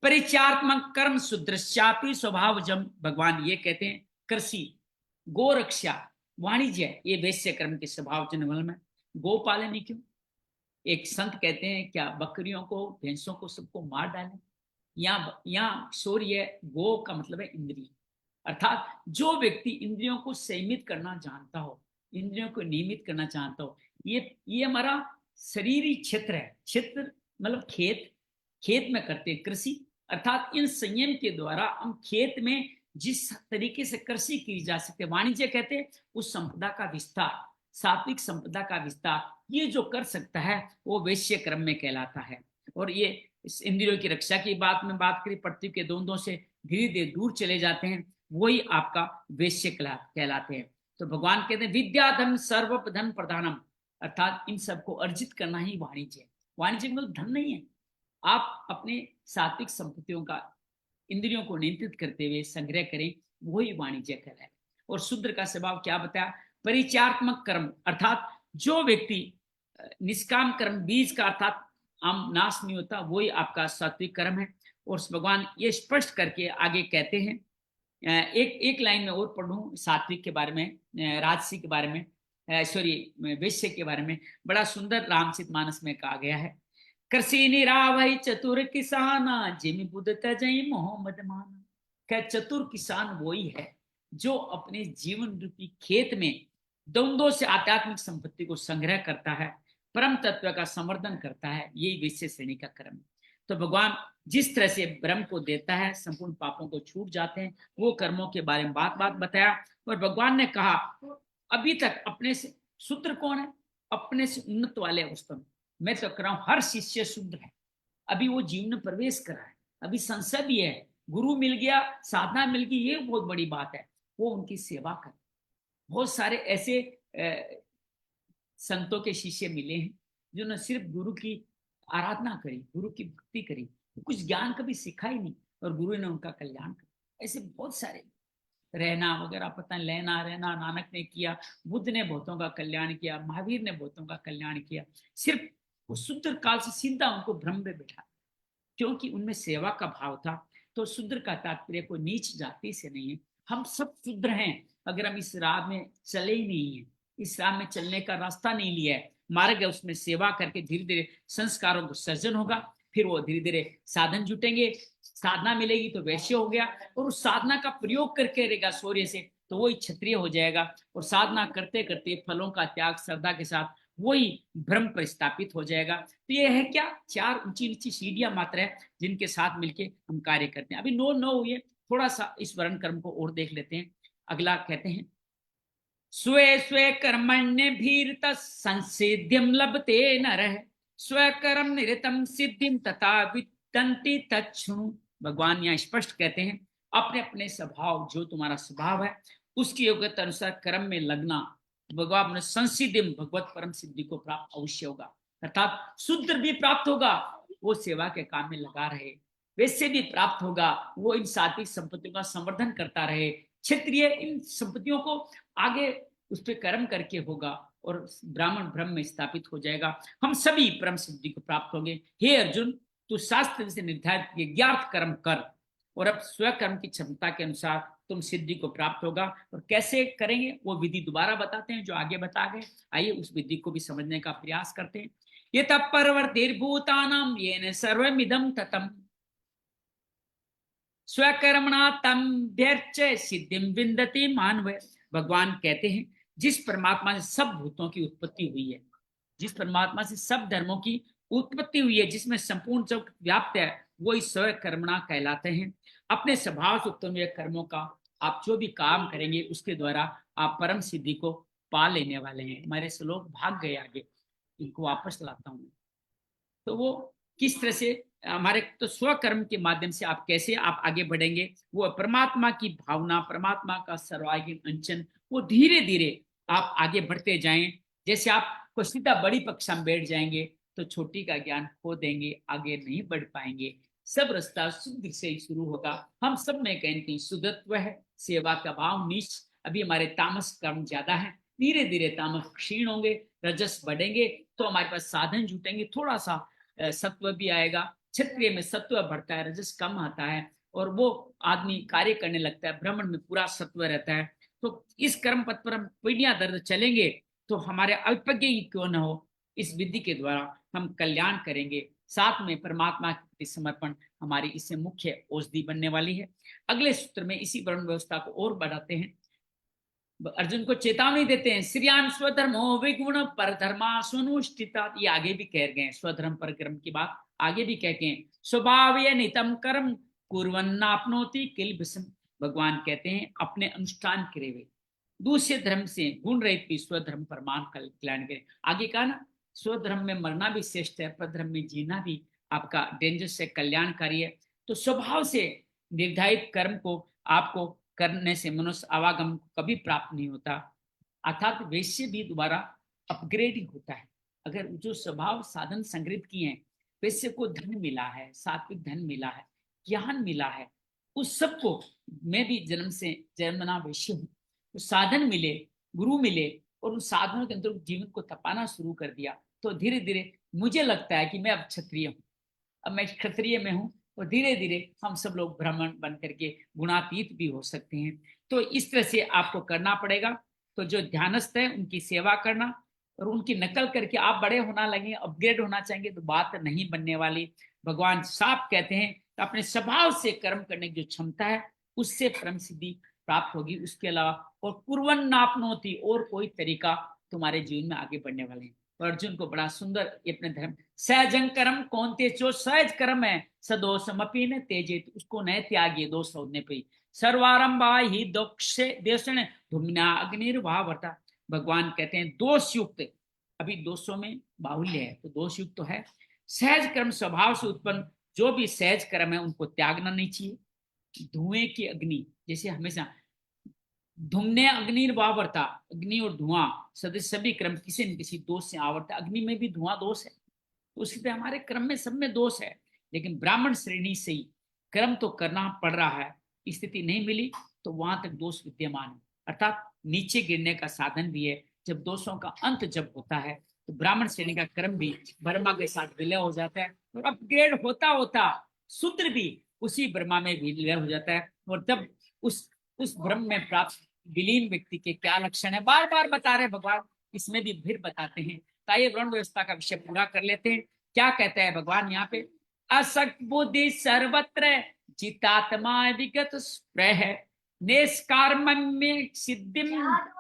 Speaker 1: परिचात्मक कर्म शूद्रश्चापि स्वभाव जम। भगवान ये कहते हैं कृषि गोरक्षा वाणिज्य ये वैश्य कर्म के स्वभाव जन्म में। गो पालने क्यों? एक संत कहते हैं क्या बकरियों को भैंसों को सबको मार डालें? यहाँ शौर्य गो का मतलब है इंद्रिय, अर्थात जो व्यक्ति इंद्रियों को संयमित करना जानता हो, इंद्रियों को नियमित करना चाहता हो, ये हमारा शरीरी क्षेत्र है। क्षेत्र मतलब खेत, खेत में करते हैं कृषि, अर्थात इन संयम के द्वारा हम खेत में जिस तरीके से कृषि की जा सकते, वाणिज्य कहते हैं उस संपदा का विस्तार, सात्विक संपदा का विस्तार, ये जो कर सकता है वो वैश्य क्रम में कहलाता है। और ये इस इंद्रियों की रक्षा की बात में बात करी, पृथ्वी के द्वंद्वों से धीरे धीरे दूर चले जाते हैं, वही आपका वैश्य कहलाते हैं। तो भगवान कहते हैं विद्या धन सर्व धन प्रधानम, अर्थात इन सबको अर्जित करना ही वाणिज्य है। वाणिज्य मतलब धन नहीं है, आप अपने सात्विक संपत्तियों का इंद्रियों को नियंत्रित करते हुए संग्रह करें, वही वाणिज्य कहलाए। और शूद्र का स्वभाव क्या बताया, परिचयात्मक कर्म, अर्थात जो व्यक्ति निष्काम कर्म, बीज का अर्थात आम नाश नहीं होता, वही आपका सात्विक कर्म है। और भगवान ये स्पष्ट करके आगे कहते हैं, एक एक लाइन में और पढ़ूं सात्विक के बारे में, राजसी के बारे में, सॉरी वैश्य के बारे में, बड़ा सुंदर रामचरितमानस में कहा गया है। कृषि निरावय चतुर किसाना, जिम बुध तजई मोहम्मद माना। क्या चतुर किसान वही है जो अपने जीवन रूपी खेत में द्वंद्वों से आध्यात्मिक संपत्ति को संग्रह करता है, परम तत्व का संवर्धन करता है, यही वैश्य श्रेणी का कर्म है। तो भगवान जिस तरह से ब्रह्म को देता है, संपूर्ण पापों को छूट जाते हैं, वो कर्मों के बारे में बात बात बताया। और भगवान ने कहा अभी तक अपने से शूद्र कौन है, अपने से उन्नत वाले उत्तम, मैं तो कह रहा हूं हर शिष्य शूद्र है, अभी वो जीवन में प्रवेश करा है, अभी संशय भी है, गुरु मिल गया, साधना मिल गई, ये बहुत बड़ी बात है, वो उनकी सेवा करे। बहुत सारे ऐसे संतों के शिष्य मिले हैं जिन्होंने सिर्फ गुरु की आराधना करी, गुरु की भक्ति करी, कुछ ज्ञान कभी सीखा ही नहीं, और गुरु ने उनका कल्याण करा। ऐसे बहुत सारे रहना वगैरह पता नहीं, लेना रहना नानक ने किया, बुद्ध ने बहुतों का कल्याण किया, महावीर ने बहुतों का कल्याण किया, सिर्फ वो शूद्र काल से सीधा उनको ब्रह्म में बैठा, क्योंकि उनमें सेवा का भाव था। तो शूद्र का तात्पर्य कोई नीच जाति से नहीं है, हम सब शूद्र हैं, अगर हम इस राह में चले ही नहीं है, इस राह में चलने का रास्ता नहीं लिया है, मार्ग है, उसमें सेवा करके धीरे धीरे संस्कारों को सर्जन होगा, फिर वो धीरे धीरे साधन जुटेंगे, साधना मिलेगी तो वैश्य हो गया, और उस साधना का प्रयोग करके रहेगा शौर्य से तो वही क्षत्रिय हो जाएगा, और साधना करते करते फलों का त्याग श्रद्धा के साथ वही ब्रह्म पर स्थापित हो जाएगा। तो ये है क्या, चार ऊंची नीची सीढ़ियां मात्र है जिनके साथ मिलके हम कार्य करते हैं। अभी 9 हुए, थोड़ा सा इस वर्ण कर्म को और देख लेते हैं। अगला कहते हैं स्वे स्वे कर्मण्य भीरत संसिद्धिम लभते नरः, स्वकर्म निरतम सिद्धिम तथा विदन्ति तच्छृणु। भगवान यहाँ स्पष्ट कहते हैं अपने अपने स्वभाव, जो तुम्हारा स्वभाव है उसकी योग्यता अनुसार कर्म में लगना, भगवान संसिद्धिम भगवत परम सिद्धि को प्राप्त अवश्य होगा, अर्थात शूद्र भी प्राप्त होगा वो सेवा के काम में लगा रहे, वैसे भी प्राप्त होगा वो इन सात्विक संपत्तियों का संवर्धन करता रहे, क्षेत्रीय इन संपत्तियों को आगे उस पर कर्म करके होगा और ब्राह्मण ब्रह्म में स्थापित हो जाएगा, हम सभी परम सिद्धि को प्राप्त होंगे। हे अर्जुन, तू शास्त्र से निर्धारित यज्ञार्थ कर्म कर, और अब स्वकर्म की क्षमता के अनुसार तुम सिद्धि को प्राप्त होगा। और कैसे करेंगे वो विधि दोबारा बताते हैं जो आगे बता गए, आइए उस विधि को भी समझने का प्रयास करते हैं। ये तब परवर्तिर्भूतानां येन सर्वमिदं ततम्, स्वकर्मणा तम व्यर्च सिद्धिम विन्दति मानव। भगवान कहते हैं जिस परमात्मा से सब भूतों की उत्पत्ति हुई है, जिस परमात्मा से सब धर्मों की उत्पत्ति हुई है, जिसमें संपूर्ण जगत व्याप्त है, वही स्वकर्मणा कहलाते हैं। अपने स्वभाव से उत्पन्न हुए कर्मों का आप जो भी काम करेंगे उसके द्वारा आप परम सिद्धि को पा लेने वाले हैं। हमारे श्लोक भाग गए आगे, इनको वापस लाता हूँ। तो वो किस तरह से हमारे तो स्वकर्म के माध्यम से आप कैसे आप आगे बढ़ेंगे, वो परमात्मा की भावना, परमात्मा का सर्वांगीण अंचन, वो धीरे धीरे आप आगे बढ़ते जाएं। जैसे आप को सीधा बड़ी कक्षा में बैठ जाएंगे तो छोटी का ज्ञान खो देंगे, आगे नहीं बढ़ पाएंगे। सब रास्ता शुद्ध से ही शुरू होगा। हम सब में कहीं कहीं शुद्धत्व है, सेवा का भाव नीच, अभी हमारे तामस कर्म ज्यादा है, धीरे धीरे तामस क्षीण होंगे, रजस बढ़ेंगे तो हमारे पास साधन जुटेंगे, थोड़ा सा सत्व भी आएगा। क्षत्रिय में सत्व बढ़ता है, रजस कम आता है और वो आदमी कार्य करने लगता है, ब्राह्मण में पूरा सत्व रहता है। तो इस कर्म पथ पर हम पीढ़ियां दर्द चलेंगे तो हमारे अल्पज्ञ ही क्यों न हो, इस विधि के द्वारा हम कल्याण करेंगे। साथ में परमात्मा के समर्पण हमारी इससे मुख्य औषधि बनने वाली है। अगले सूत्र में इसी वर्ण व्यवस्था को और बढ़ाते हैं। अर्जुन को चेतावनी देते हैं, श्रियान स्वधर्मो विगुण पर धर्मा सुनुष्ठिता, ये आगे भी कह गए स्वधर्म पर कर्म की बात आगे भी कह गए। स्वभाव नितम कर्म कुर्वन्नाप्नोति किल विषम, भगवान कहते हैं अपने अनुष्ठान करे हुए दूसरे धर्म से गुण रहित भी स्वधर्म परमान कल्याण करे। आगे कहा ना, स्वधर्म में मरना भी श्रेष्ठ है, परधर्म में जीना भी आपका डेंजरस से कल्याणकारी है। तो स्वभाव से निर्धारित कर्म को आपको करने से मनुष्य आवागम कभी प्राप्त नहीं होता, अर्थात वैश्य भी दोबारा अपग्रेडिंग होता है। अगर जो स्वभाव साधन संग्रहित किए हैं, वैश्य को धन मिला है, सात्विक धन मिला है, ज्ञान मिला है, उस सबको मैं भी जन्म से जन्मना वैश्य हूँ, तो साधन मिले, गुरु मिले और उन साधनों के अंदर जीवन को तपाना शुरू कर दिया, तो धीरे धीरे मुझे लगता है कि मैं अब क्षत्रिय हूँ, अब मैं क्षत्रिय में हूँ, और धीरे धीरे हम सब लोग ब्राह्मण बन करके गुणातीत भी हो सकते हैं। तो इस तरह से आपको करना पड़ेगा। तो जो ध्यानस्थ है उनकी सेवा करना और उनकी नकल करके आप बड़े होना लगे, अपग्रेड होना चाहेंगे, तो बात नहीं बनने वाली। भगवान साफ कहते हैं तो अपने स्वभाव से कर्म करने की जो क्षमता है उससे परम सिद्धि प्राप्त होगी, उसके अलावा और कुर्वन् नाप्नोति, और कोई तरीका तुम्हारे जीवन में आगे बढ़ने वाले हैं। और अर्जुन को बड़ा सुंदर ये अपने धर्म सहजं कर्म कौनते, जो सहज कर्म है सदोषमपि न तेजित, उसको न त्यागिए दोष होने पे। सर्वारंभा ही देशण धुम्ना अग्निर्भावता, भगवान कहते हैं दोष युक्त, अभी दोषों में बाहुल्य है तो दोष युक्त तो है। सहज कर्म स्वभाव से उत्पन्न जो भी सहज कर्म है उनको त्यागना नहीं चाहिए। धुएं की अग्नि जैसे हमेशा धुमने अग्निर्वावर्ता, अग्नि और धुआं सदस्य सभी कर्म किसी न किसी दोष से आवरता, अग्नि में भी धुआं दोष है, तो उसी तरह हमारे कर्म में सब में दोष है। लेकिन ब्राह्मण श्रेणी से ही कर्म तो करना पड़ रहा है, स्थिति नहीं मिली तो वहां तक दोष विद्यमान है, अर्थात नीचे गिरने का साधन भी है। जब दोषों का अंत जब होता है तो ब्राह्मण श्रेणी का कर्म भी ब्रह्मा के साथ विलय हो जाता है, और अपग्रेड होता होता शूद्र भी उसी ब्रह्मा में विलय हो जाता है। और तब उस ब्रह्म में प्राप्त विलीन व्यक्ति के क्या लक्षण है बार बार बता रहे भगवान, इसमें भी फिर बताते हैं। ताइए वर्ण व्यवस्था का विषय पूरा कर लेते हैं। क्या कहता है भगवान यहाँ पे, असक्त बुद्धि सर्वत्र जितात्मा विगत स्प्रह निष्कार्मण्य सिद्धिम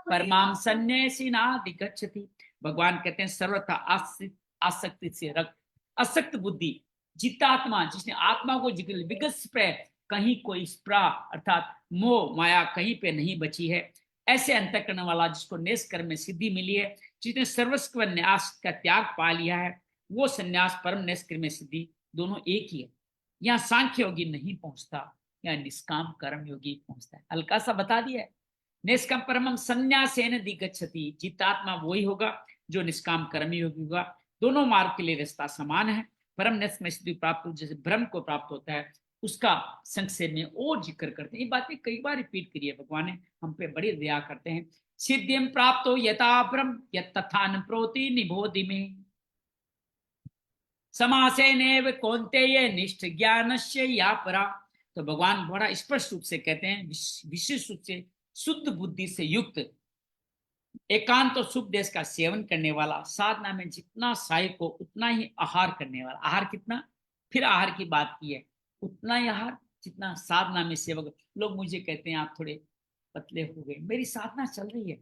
Speaker 1: परमाम सन्यासिना दिगच्छति। भगवान कहते हैं सर्वथा आसक्ति से रक्त, असक्त बुद्धि जितात्मा, जिसने आत्मा को विगत स्प्रह, कहीं कोई स्प्रा अर्थात मोह माया कहीं पे नहीं बची है, ऐसे अंतःकरण वाला जिसको निष्कर्म में सिद्धि मिली है, जिसने सर्वस्व न्यास का त्याग पा लिया है, वो संन्यास परम निष्कर्म में सिद्धि दोनों एक ही है। यहाँ सांख्य योगी नहीं पहुंचता, यहाँ निष्काम कर्म योगी पहुंचता है। हल्का सा बता दिया है, निष्काम परमम संन्यासेन दिगच्छति, जितात्मा वही होगा जो निष्काम कर्म योगी होगा। दोनों मार्ग के लिए रास्ता समान है। परम निष्कर्म सिद्धि प्राप्त जैसे ब्रह्म को प्राप्त होता है उसका संक्षेप में और जिक्र करते हैं। ये बातें कई बार रिपीट करी है भगवान ने, हम पे बड़ी दया करते हैं। सिद्धिम प्राप्त हो यथा ब्रह्म यथान प्रोति निबोधि में समासे नेव कौन्तेय निष्ठ ज्ञानस्य या परा। तो भगवान बड़ा स्पष्ट रूप से कहते हैं, विशेष रूप से शुद्ध बुद्धि से युक्त एकांत और शुभ देश का सेवन करने वाला, साधना में जितना सहायक हो उतना ही आहार करने वाला। आहार कितना, फिर आहार की बात की है, उतना ही आहार जितना साधना में सेवक। लोग मुझे कहते हैं आप थोड़े पतले हो गए, मेरी साधना चल रही है,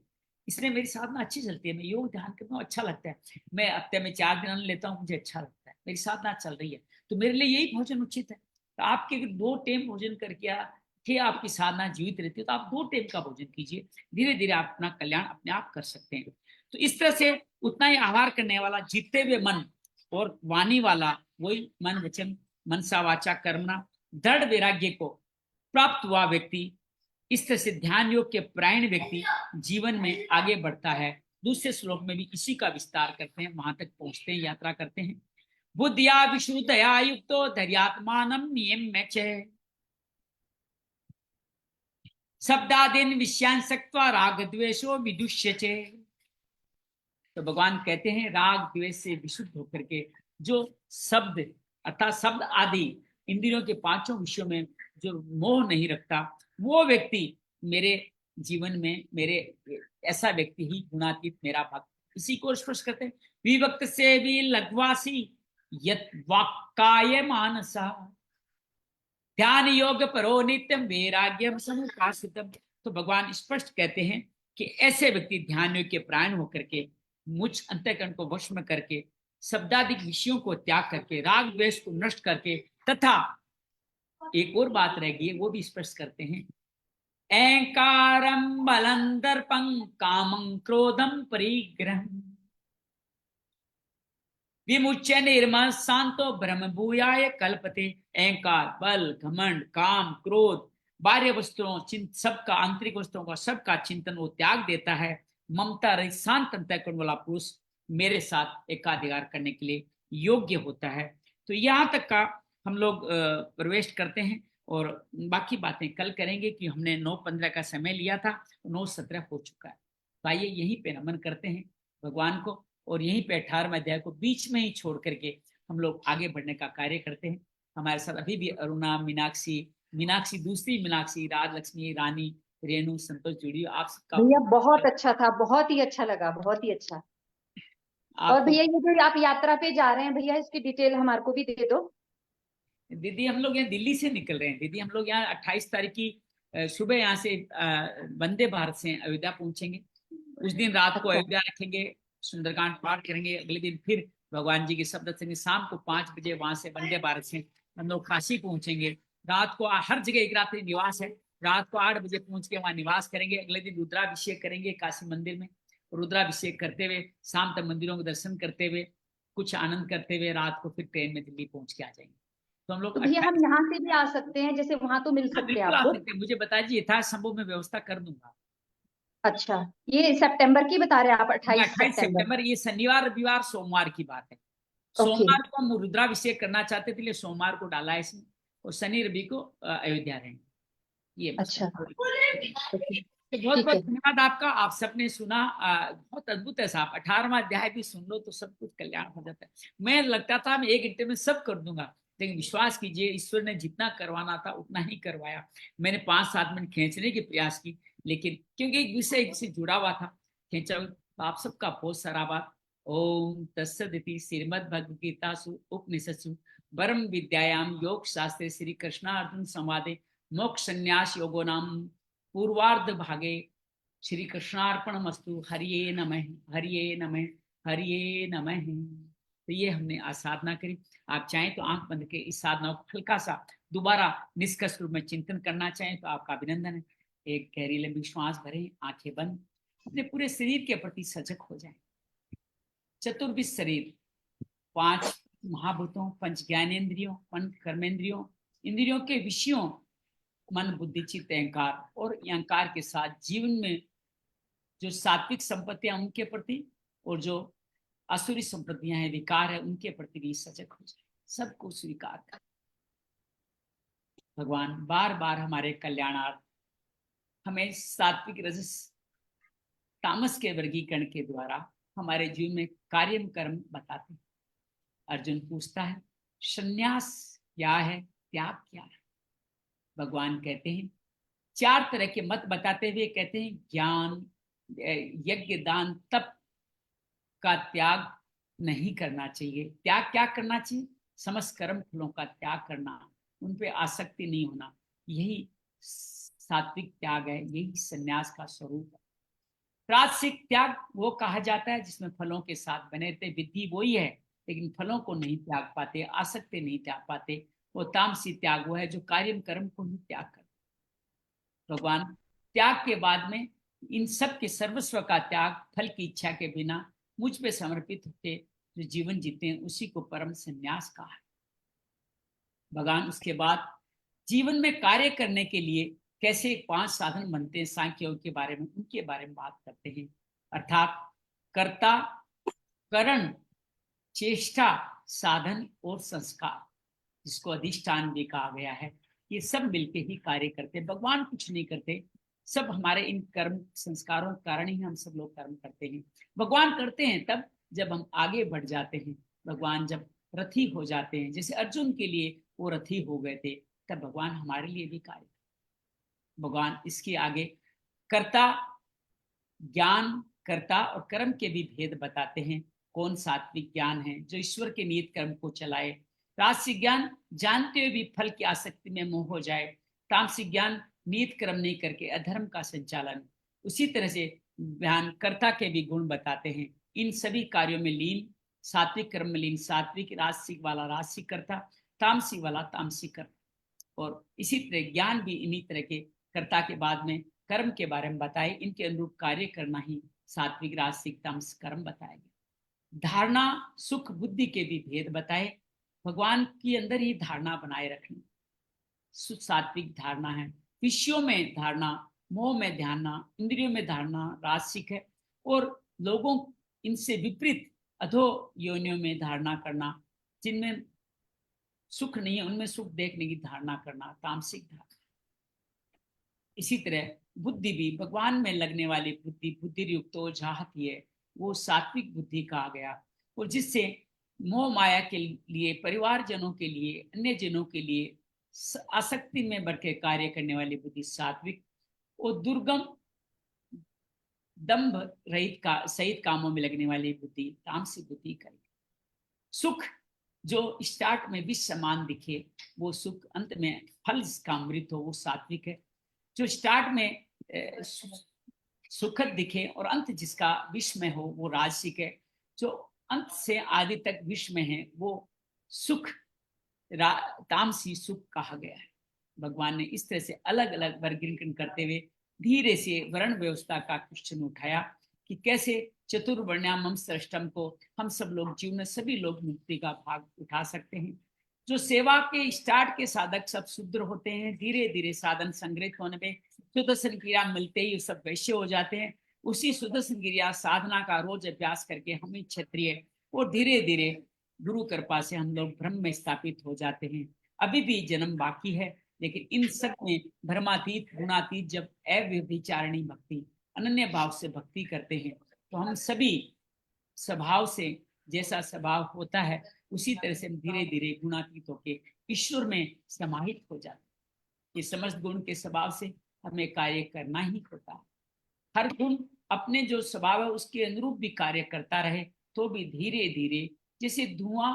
Speaker 1: इसलिए मेरी साधना अच्छी चलती है, मैं योग ध्यान करता हूँ अच्छा लगता है, मैं हफ्ते में 4 दिन लेता हूँ मुझे अच्छा लगता है, मेरी साधना चल रही है, तो मेरे लिए यही भोजन उचित है। तो आपके 2 टाइम भोजन करके थे आपकी साधना जीवित रहती है, तो आप 2 टाइम का भोजन कीजिए, धीरे धीरे आप अपना कल्याण अपने आप कर सकते हैं। तो इस तरह से उतना ही आहार करने वाला, जीते हुए मन और वाणी वाला, वही मन वचन मनसा वाचा कर्मणा दृढ़ वैराग्य को प्राप्त हुआ व्यक्ति, इस तरह से ध्यान योग के प्रायण व्यक्ति जीवन में आगे बढ़ता है। दूसरे श्लोक में भी इसी का विस्तार करते हैं, वहां तक पहुंचते हैं, यात्रा करते हैं। बुद्धिया विशुद्धया युक्तो धैर्यात्मानं नियम्य शब्दादीन विषयान सक्त्वा राग द्वेषो विदुष्यते। तो भगवान कहते हैं राग द्वेष से विशुद्ध होकर के जो शब्द अर्थात शब्द आदि इंद्रियों के 5 विषयों में जो मोह नहीं रखता, वो व्यक्ति मेरे जीवन में मेरे ऐसा व्यक्ति ही गुणातीत मेरा भक्त। इसी को स्पष्ट करते हैं, विभक्त से भी लघवासी यत वाक्काय मानसा ध्यान योग परो नित्यम वैराग्यम समुपासितम। तो भगवान स्पष्ट कहते हैं कि ऐसे व्यक्ति ध्यान योग के प्राण होकर के मुझ अंतःकरण को वश में करके शब्दाधिक विषयों को त्याग करके राग द्वेष को नष्ट करके, तथा एक और बात रह गई है वो भी स्पष्ट करते हैं, ऐंकारं बलं दर्पं कामं क्रोधं परिग्रहं विमुच्य निर्मल शांतो ब्रह्म भूयाय कल्पते। अहंकार, बल, घमंड, काम, क्रोध, बाह्य वस्तुओं सबका, आंतरिक वस्तुओं का सबका चिंतन वो त्याग देता है। ममता रहित शांत अंतःकरण वाला पुरुष मेरे साथ एकाधिकार करने के लिए योग्य होता है। तो यहाँ तक का हम लोग प्रवेश करते हैं और बाकी बातें कल करेंगे कि हमने 9:15 का समय लिया था, 9:17 हो चुका है। तो आइए यहीं पे नमन करते हैं भगवान को और यहीं पे 18वें अध्याय को बीच में ही छोड़ करके हम लोग आगे बढ़ने का कार्य करते हैं। हमारे साथ अभी भी अरुणा, मीनाक्षी दूसरी मीनाक्षी, राजलक्ष्मी, रानी, रेणु, संतोष जुड़ी। आप सबका
Speaker 2: भैया बहुत अच्छा था, बहुत ही अच्छा लगा, बहुत ही अच्छा। और
Speaker 1: आपको
Speaker 2: भैया ये जो आप यात्रा पे जा रहे हैं भैया, इसकी डिटेल हमारे को भी दे दो।
Speaker 1: दीदी, हम लोग यहाँ दिल्ली से निकल रहे हैं दीदी। हम लोग यहाँ 28 तारीख की सुबह यहाँ से वंदे भारत से अयोध्या पहुंचेंगे। उस दिन रात को
Speaker 2: अच्छा
Speaker 1: अयोध्या रखेंगे, सुंदरकांड पाठ करेंगे। अगले दिन फिर भगवान जी के शब्द संगे शाम को 5 बजे वहां से वंदे भारत से हम लोग काशी पहुंचेंगे। रात को हर जगह एक रात्रि निवास है, रात को 8 बजे पहुंच के वहां निवास करेंगे। अगले दिन रुद्राभिषेक करेंगे काशी मंदिर में। रुद्राभिषेक करते हुए शाम तक मंदिरों के दर्शन करते हुए कुछ आनंद करते हुए रात को फिर ट्रेन में दिल्ली पहुंच के आ जाएंगे। तो हम लोग
Speaker 2: तो भैया हम यहाँ से भी आ सकते हैं, जैसे वहां तो मिल सकते हैं
Speaker 1: बिल्कुल आ
Speaker 2: आपको?
Speaker 1: सकते हैं, मुझे बताइए, यथा संभव मैं व्यवस्था कर दूंगा।
Speaker 2: अच्छा, ये सितंबर की बता रहे हैं आप, 28
Speaker 1: 28
Speaker 2: सितंबर?
Speaker 1: सितंबर, ये शनिवार रविवार सोमवार की बात है।
Speaker 2: ओके।
Speaker 1: सोमवार को हम रुद्राभिषेक करना चाहते थे, इसलिए सोमवार को डाला है इसमें, और शनि रवि को अयोध्या रहेंगे। ये
Speaker 2: अच्छा ओके,
Speaker 1: तो बहुत
Speaker 2: ठीक
Speaker 1: बहुत
Speaker 2: है।
Speaker 1: धन्यवाद आपका। आप सबने सुना, बहुत अद्भुत है साहब। 18वां अध्याय भी सुन लो तो सब कुछ कल्याण हो जाता है। मैं लगता था मैं 1 घंटे में सब कर दूंगा, लेकिन विश्वास कीजिए ईश्वर ने जितना करवाना था उतना ही करवाया। मैंने 5-7 मिनट खींचने की प्रयास की, लेकिन क्योंकि एक विषय से जुड़ा हुआ था खींचा। तो आप सबका बहुत सारा बात। ओम तत्सदिति श्रीमद्भगवद्गीतासु उपनिषत्सु परम विद्यायाम योग शास्त्रे श्री कृष्णार्जुन संवादे मोक्ष संन्यास योगो नाम पूर्वार्ध भागे श्री कृष्णार्पणमस्तु। हरिये नमः, हरिये नमः, हरिये नमः। तो ये हमने आज साधना करी। आप चाहें तो आंख बंद के इस साधना को हल्का सा दोबारा निष्कर्ष रूप में चिंतन करना चाहें तो आपका अभिनंदन है। एक गहरी लंबी श्वास भरें, आंखें बंद, अपने पूरे शरीर के प्रति सजग हो जाएं। चतुर्विध शरीर, 5 महाभूतों, 5 ज्ञानेन्द्रियों, 5 कर्मेंद्रियों, इंद्रियों के विषयों मन बुद्धि चित्त अहंकार, और अहंकार के साथ जीवन में जो सात्विक संपत्तियां उनके प्रति और जो असुरी संपत्तियां हैं, विकार है, उनके प्रति भी सजग हो जाए। सबको स्वीकार कर भगवान बार बार हमारे कल्याणार्थ हमें सात्विक रजस तामस के वर्गीकरण के द्वारा हमारे जीवन में कार्य कर्म बताते हैं। अर्जुन पूछता है संन्यास क्या है, त्याग क्या है? भगवान कहते हैं 4 तरह के मत बताते हुए कहते हैं ज्ञान, यज्ञ, दान, तप का त्याग नहीं करना चाहिए। त्याग क्या करना चाहिए? समस्त कर्म फलों का त्याग करना, उन पे आसक्ति नहीं होना, यही सात्विक त्याग है, यही संन्यास का स्वरूप है। प्रायश्चित त्याग वो कहा जाता है जिसमें फलों के साथ बने रहते, विधि वही है लेकिन फलों को नहीं त्याग पाते, आसक्ति नहीं त्याग पाते। वो तामसी त्याग वो है जो कार्य कर्म को ही त्याग करते। भगवान त्याग के बाद में इन सब के सर्वस्व का त्याग, फल की इच्छा के बिना मुझ पे समर्पित होते जो जीवन जीते हैं उसी को परम संन्यास कहा है। भगवान उसके बाद जीवन में कार्य करने के लिए कैसे 5 साधन बनते हैं, सांख्य योग के बारे में, उनके बारे में बात करते हैं। अर्थात कर्ता, करण, चेष्टा, साधन और संस्कार, जिसको अधिष्ठान भी कहा गया है, ये सब मिलके ही कार्य करते। भगवान कुछ नहीं करते, सब हमारे इन कर्म संस्कारों के कारण ही हम सब लोग कर्म करते हैं। भगवान करते हैं तब जब हम आगे बढ़ जाते हैं, भगवान जब रथी हो जाते हैं, जैसे अर्जुन के लिए वो रथी हो गए थे, तब भगवान हमारे लिए भी कार्य। भगवान इसके आगे कर्ता, ज्ञान, कर्ता और कर्म के भी भेद बताते हैं। कौन सात्विक ज्ञान है जो ईश्वर के नियत कर्म को चलाए, राजसिक ज्ञान जानते हुए भी फल की आसक्ति में मोह हो जाए, तामसिक ज्ञान नियत कर्म नहीं करके अधर्म का संचालन, उसी तरह से ज्ञानकर्ता के भी गुण बताते हैं। इन सभी कार्यों में लीन, सात्विक कर्म में लीन सात्विक, राजसिक वाला राजसिक करता, तामसिक वाला तामसिक करता। और इसी तरह ज्ञान भी इन्हीं तरह के कर्ता के बाद में कर्म के बारे में बताए, इनके अनुरूप कार्य करना ही सात्विक राजसिक तामसिक कर्म बताया गया। धारणा सुख बुद्धि के भी भेद बताए, भगवान के अंदर ही धारणा बनाए रखनी सात्विक धारणा है। विषयों में धारणा, मोह में ध्यान, इंद्रियों में धारणा राजसिक है। और लोगों इनसे विपरीत अधो योनियों में धारणा करना, जिनमें सुख नहीं है उनमें सुख देखने की धारणा करना तामसिक धारणा। इसी तरह बुद्धि भी, भगवान में लगने वाली बुद्धि, बुद्धि युक्तो जाहती है, वो सात्विक बुद्धि कहा गया। और जिससे मोह माया के लिए, परिवार जनों के लिए, अन्य जनों के लिए आसक्ति में बढ़ के कार्य करने वाली बुद्धि सात्विक। और दुर्गम दंभ रहित का सहित कामों में लगने वाली बुद्धि तामसिक बुद्धि करेगी। सुख जो स्टार्ट में विष समान दिखे वो सुख, अंत में फल जिसका अमृत हो वो सात्विक है। जो स्टार्ट में सुखद दिखे और अंत जिसका विष में हो वो राजसिक है। जो अंत से आदि तक विष में है वो सुख तामसी सुख कहा गया है। भगवान ने इस तरह से अलग अलग वर्गीकरण करते हुए धीरे से वर्ण व्यवस्था का क्वेश्चन उठाया कि कैसे चतुर्वर्ण्यामम श्रेष्ठम को हम सब लोग जीवन में सभी लोग मुक्ति का भाग उठा सकते हैं। जो सेवा के स्टार्ट के साधक सब शुद्र होते हैं, धीरे धीरे साधन संग्रहित होने में सुदर्शन क्रिया मिलते ही सब वैश्य हो जाते हैं। उसी सुदर्शन क्रिया साधना का रोज अभ्यास करके हमें क्षत्रिय और धीरे धीरे गुरु कृपा से हम लोग ब्रह्म में स्थापित हो जाते हैं। अभी भी जन्म बाकी है, लेकिन इन सब में धर्मातीत गुणातीत जब अव्यभिचारिणी भक्ति अनन्य भाव से भक्ति करते हैं तो हम सभी स्वभाव से जैसा स्वभाव होता है उसी तरह से हम धीरे धीरे गुणातीत होके ईश्वर में समाहित हो जाते हैं। ये समस्त गुण के स्वभाव से हमें कार्य करना ही होता है। हर गुण अपने जो स्वभाव है उसके अनुरूप भी कार्य करता रहे तो भी धीरे धीरे, जैसे धुआं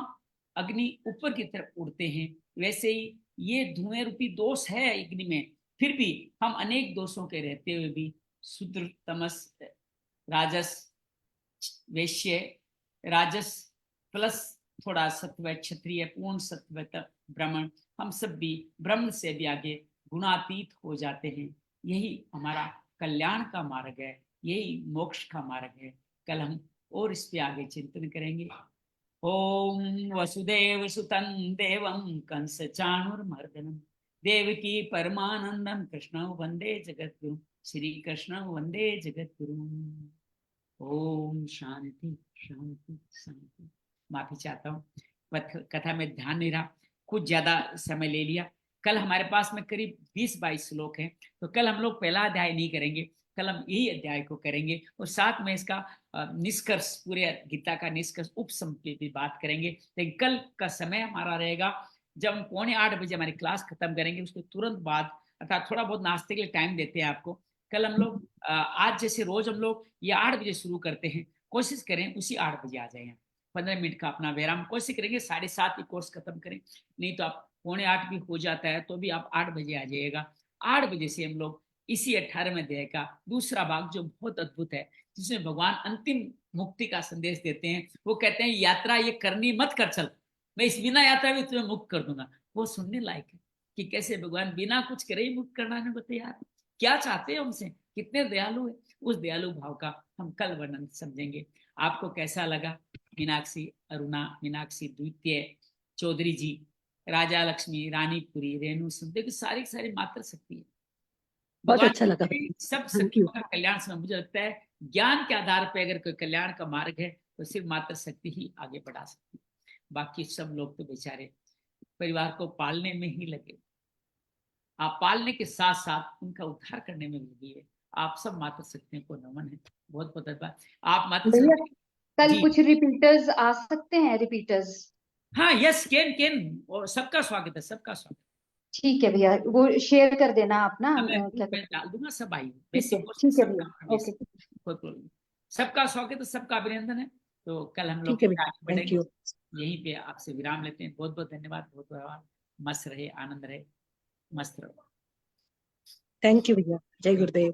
Speaker 1: अग्नि ऊपर की तरफ उड़ते हैं वैसे ही ये धुएं रूपी दोष है अग्नि में, फिर भी हम अनेक दोषों के रहते हुए भी शूद्र, तमस, राजस, वैश्य, राजस प्लस थोड़ा सत्व, क्षत्रिय, पूर्ण सत्व, ब्राह्मण, हम सब भी ब्रह्म से भी आगे गुणातीत हो जाते हैं। यही हमारा कल्याण का मार्ग है, यही मोक्ष का मार्ग है। कल हम और इस पे आगे चिंतन करेंगे। ओम वसुदेव सुतं देवं कंस चाणूरमर्दनम देवकी परमानंदम कृष्ण वंदे जगद्गुरु, श्री कृष्ण वंदे जगद्गुरु। ओम शांति शांति शांति। माफी चाहता हूँ, कथा में ध्यान नहीं रहा, कुछ ज्यादा समय ले लिया। कल हमारे पास में करीब 20-22 श्लोक हैं, तो कल हम लोग पहला अध्याय नहीं करेंगे, कल हम यही अध्याय को करेंगे और साथ में इसका निष्कर्ष, पूरे गीता का निष्कर्ष उपसम पे भी बात करेंगे। लेकिन कल का समय हमारा रहेगा जब हम 7:45 बजे हमारी क्लास खत्म करेंगे, उसके तुरंत बाद, अर्थात थोड़ा बहुत नाश्ते के लिए टाइम देते हैं आपको। कल हम लोग आज जैसे रोज हम लोग ये 8 बजे शुरू करते हैं, कोशिश करें उसी 8 बजे आ जाए। 15 मिनट का अपना विराम, कोशिश करेंगे 7:30 कोर्स खत्म करें, नहीं तो आप 7:45 भी हो जाता है तो भी आप 8 बजे आ जाइएगा। 8 बजे से हम लोग इसी 18वें अध्याय का दूसरा भाग जो बहुत अद्भुत है, जिसमें भगवान अंतिम मुक्ति का संदेश देते हैं। वो कहते हैं यात्रा ये करनी मत कर, चल मैं इस बिना यात्रा भी तुम्हें मुक्त कर दूंगा। वो सुनने लायक है कि कैसे भगवान बिना कुछ करे ही मुक्त करवाने को तैयार, क्या चाहते हैं हमसे, कितने दयालु है। उस दयालु भाव का हम कल वर्णन समझेंगे। आपको कैसा लगा? मीनाक्षी, अरुणा, मीनाक्षी द्वितीय, चौधरी जी, राजा लक्ष्मी, रानीपुरी, रेणु, सब देखो सारी सारी मात्र शक्ति है।
Speaker 3: बहुत अच्छा लगा,
Speaker 1: सब शक्तियों का कल्याण समय, मुझे लगता है ज्ञान के आधार पर अगर कोई कल्याण का मार्ग है तो सिर्फ मात्र शक्ति ही आगे बढ़ा सकती है। बाकी सब लोग तो बेचारे परिवार को पालने में ही लगे, आप पालने के साथ साथ उनका उद्धार करने में लगी है। आप सब मात्र शक्तियों को नमन है, बहुत बहुत धन्यवाद। आप मात्र
Speaker 2: कल कुछ रिपीटर्स आ सकते हैं, रिपीटर्स?
Speaker 1: हाँ, यस, कैन, और सबका स्वागत है, सबका स्वागत।
Speaker 2: ठीक है भैया, वो शेयर कर देना आप ना,
Speaker 1: क्या डाल दूंगा सब आई।
Speaker 2: ठीक है भैया, ओके,
Speaker 1: कोई प्रॉब्लम। सबका स्वागत है, सबका अभिनंदन है। तो कल हम लोग
Speaker 3: बढ़ेंगे,
Speaker 1: यहीं पे आपसे विराम लेते हैं। बहुत बहुत धन्यवाद, बहुत बहुत मस्त रहे, आनंद रहे, मस्त रहो।
Speaker 3: थैंक यू भैया, जय गुरुदेव।